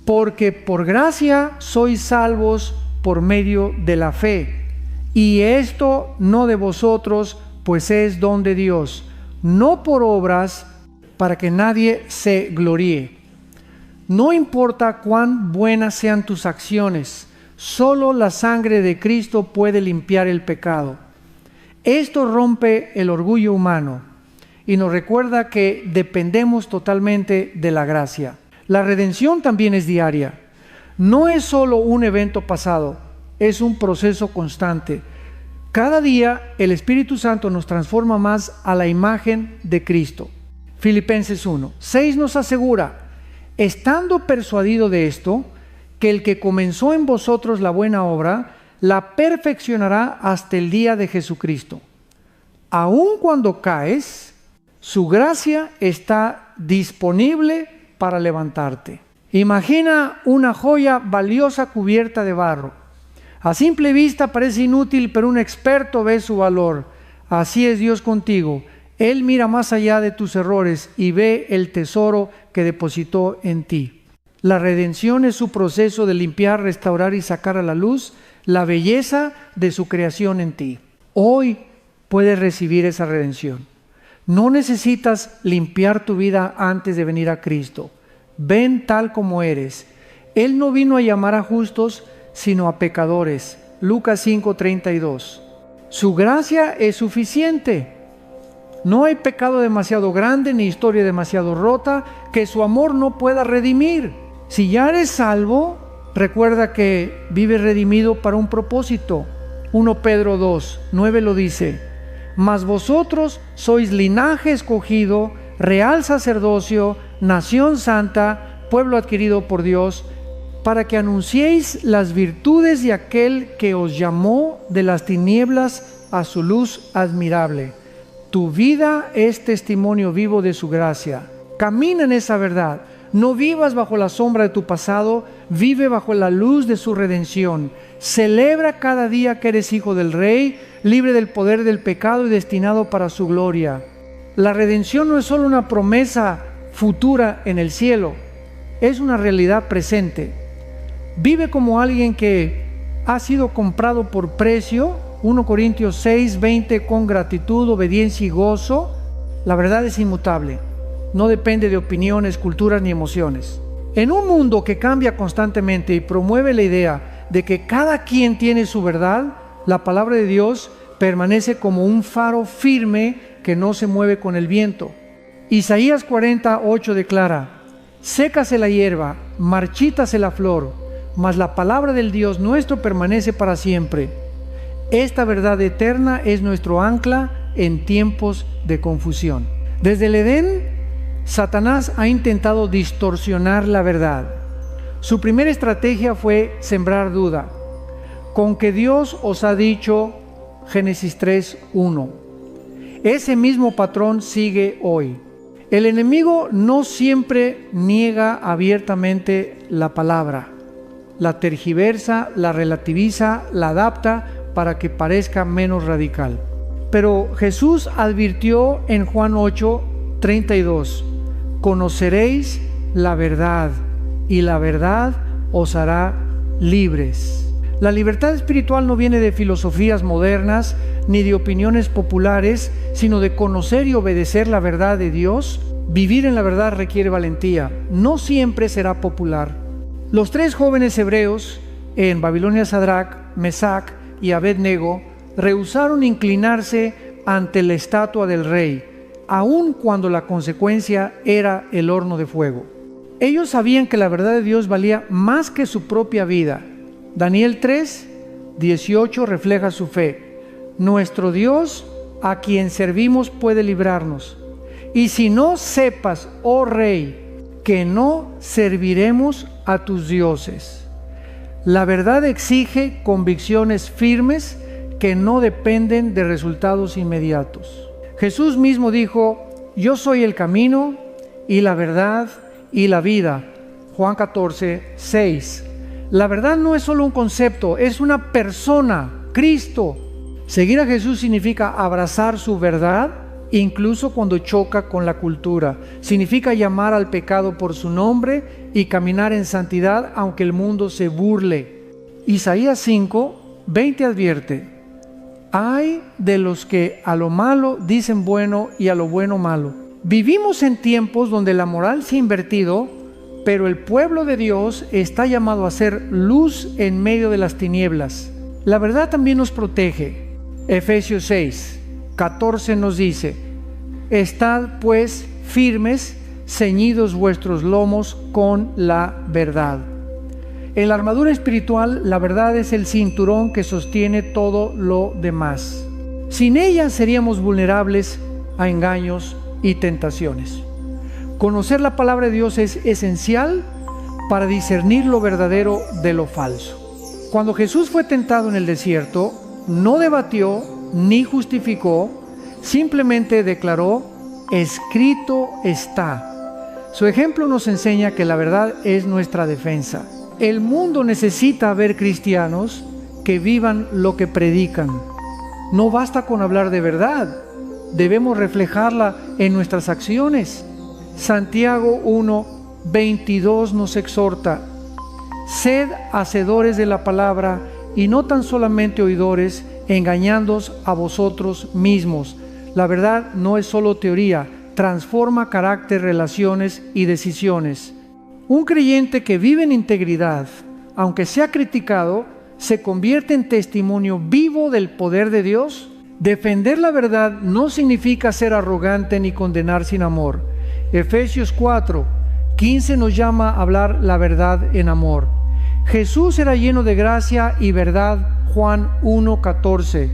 porque por gracia sois salvos por medio de la fe, y esto no de vosotros, pues es don de Dios, no por obras, para que nadie se gloríe. No importa cuán buenas sean tus acciones, solo la sangre de Cristo puede limpiar el pecado. Esto rompe el orgullo humano y nos recuerda que dependemos totalmente de la gracia. La redención también es diaria. No es solo un evento pasado, es un proceso constante. Cada día el Espíritu Santo nos transforma más a la imagen de Cristo. Filipenses 1:6 nos asegura: estando persuadido de esto, que el que comenzó en vosotros la buena obra, la perfeccionará hasta el día de Jesucristo. Aun cuando caes, su gracia está disponible para levantarte. Imagina una joya valiosa cubierta de barro. A simple vista parece inútil, pero un experto ve su valor. Así es Dios contigo. Él mira más allá de tus errores y ve el tesoro que depositó en ti. La redención es su proceso de limpiar, restaurar y sacar a la luz la belleza de su creación en ti. Hoy puedes recibir esa redención. No necesitas limpiar tu vida antes de venir a Cristo. Ven tal como eres. Él no vino a llamar a justos, sino a pecadores. Lucas 5:32. Su gracia es suficiente. No hay pecado demasiado grande ni historia demasiado rota que su amor no pueda redimir. Si ya eres salvo, recuerda que vives redimido para un propósito. 1 Pedro 2:9 lo dice: mas vosotros sois linaje escogido, real sacerdocio, nación santa, pueblo adquirido por Dios, para que anunciéis las virtudes de aquel que os llamó de las tinieblas a su luz admirable. Tu vida es testimonio vivo de su gracia. Camina en esa verdad. No vivas bajo la sombra de tu pasado, vive bajo la luz de su redención. Celebra cada día que eres hijo del Rey, libre del poder del pecado y destinado para su gloria. La redención no es solo una promesa futura en el cielo, es una realidad presente. Vive como alguien que ha sido comprado por precio. 1 Corintios 6, 20, con gratitud, obediencia y gozo. La verdad es inmutable. No depende de opiniones, culturas ni emociones. En un mundo que cambia constantemente y promueve la idea de que cada quien tiene su verdad, la palabra de Dios permanece como un faro firme que no se mueve con el viento. Isaías 40:8 declara: sécase la hierba, marchítase la flor, mas la palabra del Dios nuestro permanece para siempre. Esta verdad eterna es nuestro ancla en tiempos de confusión. Desde el Edén, Satanás ha intentado distorsionar la verdad. Su primera estrategia fue sembrar duda. Con que Dios os ha dicho, Génesis 3:1. Ese mismo patrón sigue hoy. El enemigo no siempre niega abiertamente la palabra. La tergiversa, la relativiza, la adapta para que parezca menos radical. Pero Jesús advirtió en Juan 8:32: conoceréis la verdad y la verdad os hará libres. La libertad espiritual no viene de filosofías modernas ni de opiniones populares, sino de conocer y obedecer la verdad de Dios. Vivir en la verdad requiere valentía. No siempre será popular. Los tres jóvenes hebreos en Babilonia, Sadrach, Mesac y Abednego, rehusaron inclinarse ante la estatua del rey, aun cuando la consecuencia era el horno de fuego. Ellos sabían que la verdad de Dios valía más que su propia vida. Daniel 3:18 refleja su fe. Nuestro Dios, a quien servimos, puede librarnos. Y si no sepas, oh rey, que no serviremos a tus dioses. La verdad exige convicciones firmes que no dependen de resultados inmediatos. Jesús mismo dijo: yo soy el camino y la verdad y la vida. Juan 14:6. La verdad no es solo un concepto, es una persona, Cristo. Seguir a Jesús significa abrazar su verdad, incluso cuando choca con la cultura. Significa llamar al pecado por su nombre y caminar en santidad aunque el mundo se burle. Isaías 5:20 advierte: ay de los que a lo malo dicen bueno y a lo bueno malo. Vivimos en tiempos donde la moral se ha invertido, pero el pueblo de Dios está llamado a ser luz en medio de las tinieblas. La verdad también nos protege. Efesios 6:14 nos dice: estad pues firmes, ceñidos vuestros lomos con la verdad. En la armadura espiritual, la verdad es el cinturón que sostiene todo lo demás. Sin ella seríamos vulnerables a engaños y tentaciones. Conocer la palabra de Dios es esencial para discernir lo verdadero de lo falso. Cuando Jesús fue tentado en el desierto, no debatió ni justificó, simplemente declaró: escrito está. Su ejemplo nos enseña que la verdad es nuestra defensa. El mundo necesita ver cristianos que vivan lo que predican. No basta con hablar de verdad, debemos reflejarla en nuestras acciones. Santiago 1:22 nos exhorta: sed hacedores de la palabra y no tan solamente oidores, engañándoos a vosotros mismos. La verdad no es solo teoría, transforma carácter, relaciones y decisiones. Un creyente que vive en integridad, aunque sea criticado, se convierte en testimonio vivo del poder de Dios. Defender la verdad no significa ser arrogante ni condenar sin amor. Efesios 4:15 nos llama a hablar la verdad en amor. Jesús era lleno de gracia y verdad. Juan 1:14.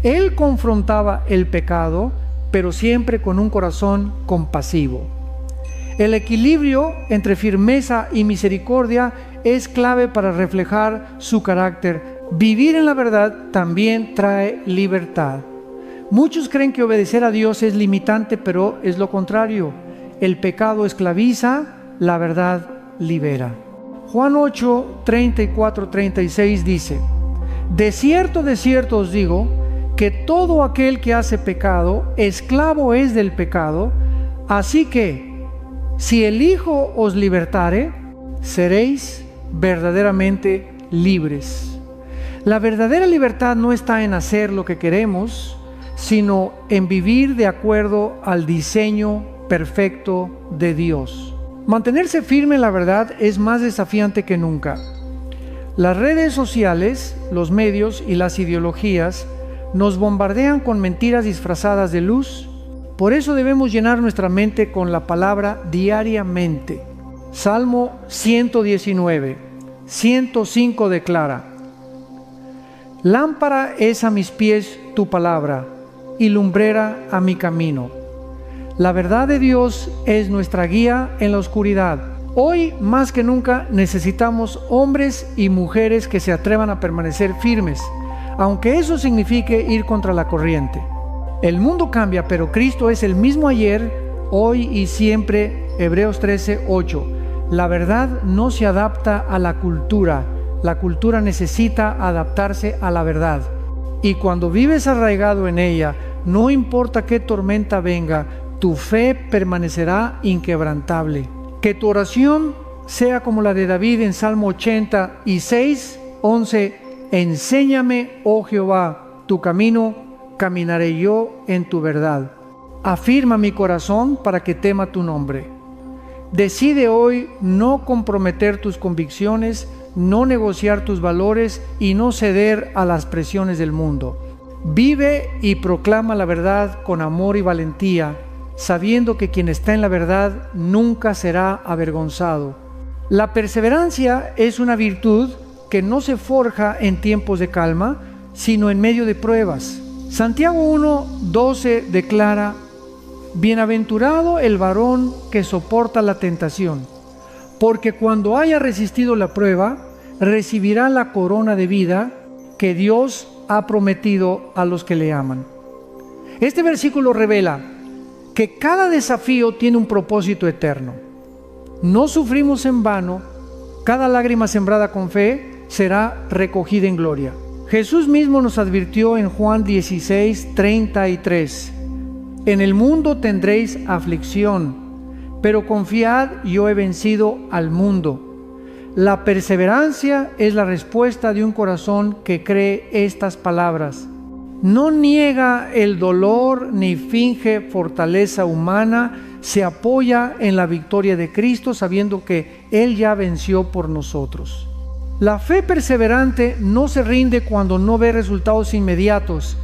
Él confrontaba el pecado, pero siempre con un corazón compasivo. El equilibrio entre firmeza y misericordia es clave para reflejar su carácter. Vivir en la verdad también trae libertad. Muchos creen que obedecer a Dios es limitante, pero es lo contrario. El pecado esclaviza, la verdad libera. Juan 8, 34, 36 dice: de cierto os digo, que todo aquel que hace pecado, esclavo es del pecado. Así que, si el Hijo os libertare, seréis verdaderamente libres. La verdadera libertad no está en hacer lo que queremos, sino en vivir de acuerdo al diseño perfecto de Dios. Mantenerse firme en la verdad es más desafiante que nunca. Las redes sociales, los medios y las ideologías nos bombardean con mentiras disfrazadas de luz. Por eso debemos llenar nuestra mente con la palabra diariamente. Salmo 119, 105 declara: lámpara es a mis pies tu palabra y lumbrera a mi camino. La verdad de Dios es nuestra guía en la oscuridad. Hoy más que nunca necesitamos hombres y mujeres que se atrevan a permanecer firmes, aunque eso signifique ir contra la corriente. El mundo cambia, pero Cristo es el mismo ayer, hoy y siempre. Hebreos 13, 8. La verdad no se adapta a la cultura necesita adaptarse a la verdad. Y cuando vives arraigado en ella, no importa qué tormenta venga, tu fe permanecerá inquebrantable. Que tu oración sea como la de David en Salmo 86, 11. Enséñame, oh Jehová, tu camino, caminaré yo en tu verdad. Afirma mi corazón para que tema tu nombre. Decide hoy no comprometer tus convicciones, no negociar tus valores y no ceder a las presiones del mundo. Vive y proclama la verdad con amor y valentía, sabiendo que quien está en la verdad nunca será avergonzado. La perseverancia es una virtud que no se forja en tiempos de calma, sino en medio de pruebas. Santiago 1:12 declara: bienaventurado el varón que soporta la tentación, porque cuando haya resistido la prueba, recibirá la corona de vida que Dios ha prometido a los que le aman. Este versículo revela que cada desafío tiene un propósito eterno. No sufrimos en vano. Cada lágrima sembrada con fe será recogida en gloria. Jesús mismo nos advirtió en Juan 16, 33: en el mundo tendréis aflicción, pero confiad, yo he vencido al mundo. La perseverancia es la respuesta de un corazón que cree estas palabras. No niega el dolor ni finge fortaleza humana, se apoya en la victoria de Cristo sabiendo que Él ya venció por nosotros. La fe perseverante no se rinde cuando no ve resultados inmediatos,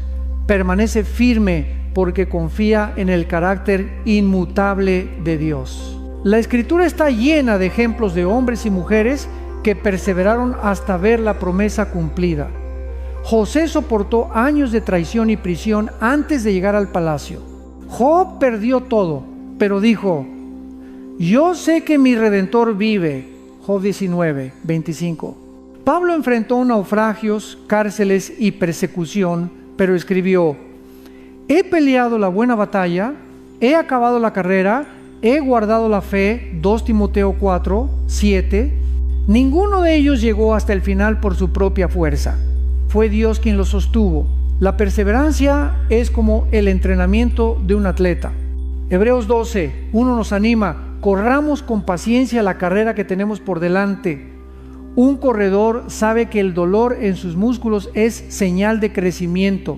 permanece firme porque confía en el carácter inmutable de Dios. La Escritura está llena de ejemplos de hombres y mujeres que perseveraron hasta ver la promesa cumplida. José soportó años de traición y prisión antes de llegar al palacio. Job perdió todo, pero dijo: yo sé que mi Redentor vive. Job 19, 25. Pablo enfrentó naufragios, cárceles y persecución, pero escribió: he peleado la buena batalla, he acabado la carrera, he guardado la fe. 2 Timoteo 4, 7. Ninguno de ellos llegó hasta el final por su propia fuerza. Fue Dios quien los sostuvo. La perseverancia es como el entrenamiento de un atleta. Hebreos 12, 1 nos anima: corramos con paciencia la carrera que tenemos por delante. Un corredor sabe que el dolor en sus músculos es señal de crecimiento.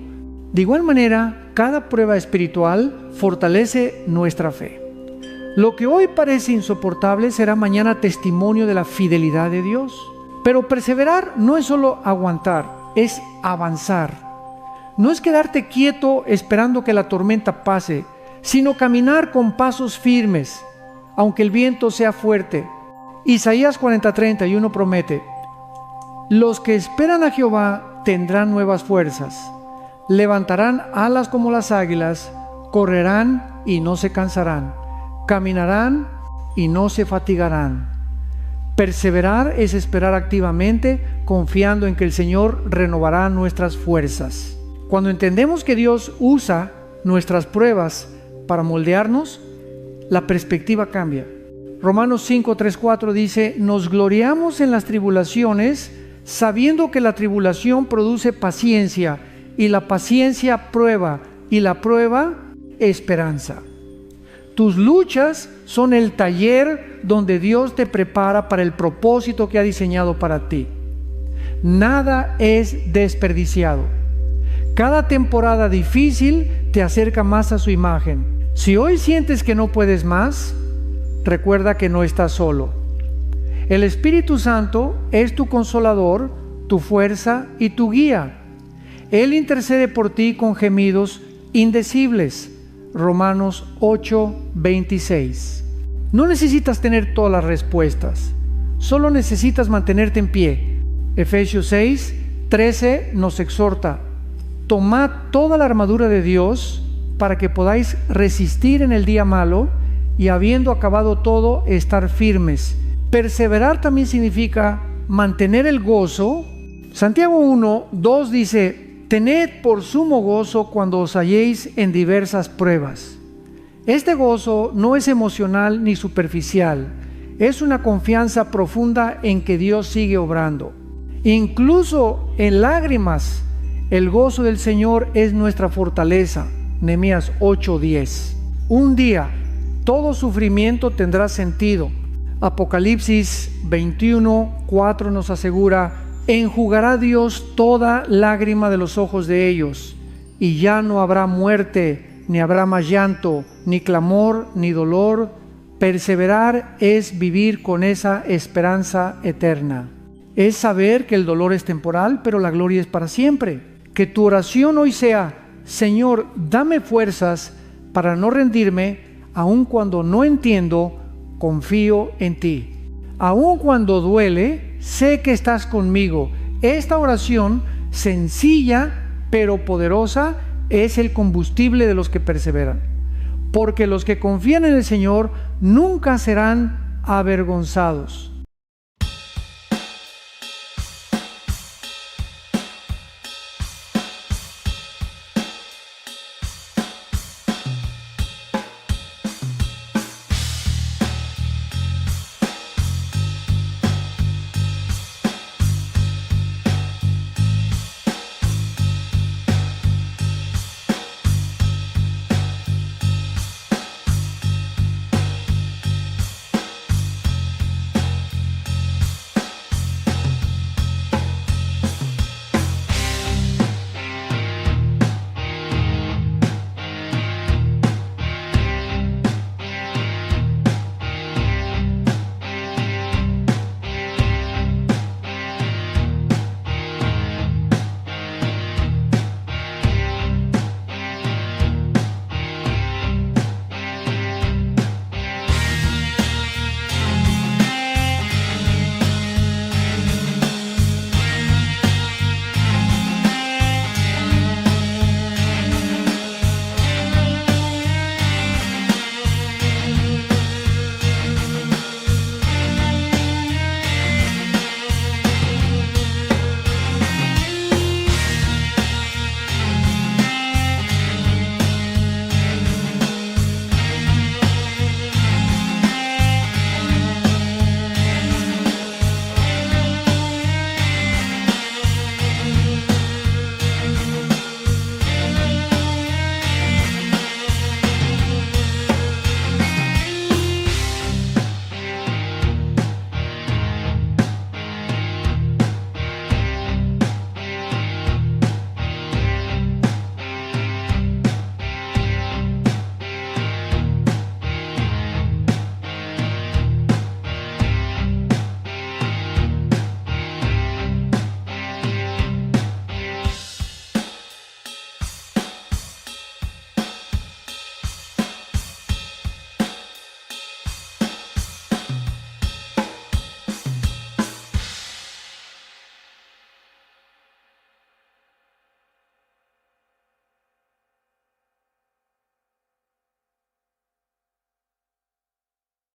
De igual manera, cada prueba espiritual fortalece nuestra fe. Lo que hoy parece insoportable será mañana testimonio de la fidelidad de Dios. Pero perseverar no es solo aguantar, es avanzar. No es quedarte quieto esperando que la tormenta pase, sino caminar con pasos firmes, aunque el viento sea fuerte. Isaías 40:31 promete: los que esperan a Jehová tendrán nuevas fuerzas, levantarán alas como las águilas, correrán y no se cansarán, caminarán y no se fatigarán. Perseverar es esperar activamente, confiando en que el Señor renovará nuestras fuerzas. Cuando entendemos que Dios usa nuestras pruebas para moldearnos, la perspectiva cambia. Romanos 5, 3, 4 dice: nos gloriamos en las tribulaciones, sabiendo que la tribulación produce paciencia, y la paciencia prueba, y la prueba esperanza. Tus luchas son el taller donde Dios te prepara para el propósito que ha diseñado para ti. Nada es desperdiciado. Cada temporada difícil te acerca más a su imagen. Si hoy sientes que no puedes más, recuerda que no estás solo. El Espíritu Santo es tu consolador, tu fuerza y tu guía. Él intercede por ti con gemidos indecibles. Romanos 8, 26. No necesitas tener todas las respuestas, solo necesitas mantenerte en pie. Efesios 6, 13 nos exhorta: tomad toda la armadura de Dios para que podáis resistir en el día malo y, habiendo acabado todo, estar firmes. Perseverar también significa mantener el gozo. Santiago 1, 2 dice: tened por sumo gozo cuando os halléis en diversas pruebas. Este gozo no es emocional ni superficial, es una confianza profunda en que Dios sigue obrando. Incluso en lágrimas, el gozo del Señor es nuestra fortaleza. Nehemías 8:10. Un día, todo sufrimiento tendrá sentido. Apocalipsis 21:4 nos asegura: enjugará Dios toda lágrima de los ojos de ellos, y ya no habrá muerte, ni habrá más llanto, ni clamor, ni dolor. Perseverar es vivir con esa esperanza eterna. Es saber que el dolor es temporal, pero la gloria es para siempre. Que tu oración hoy sea: Señor, dame fuerzas para no rendirme, aun cuando no entiendo, confío en ti. Aun cuando duele, sé que estás conmigo. Esta oración, sencilla pero poderosa, es el combustible de los que perseveran. Porque los que confían en el Señor nunca serán avergonzados.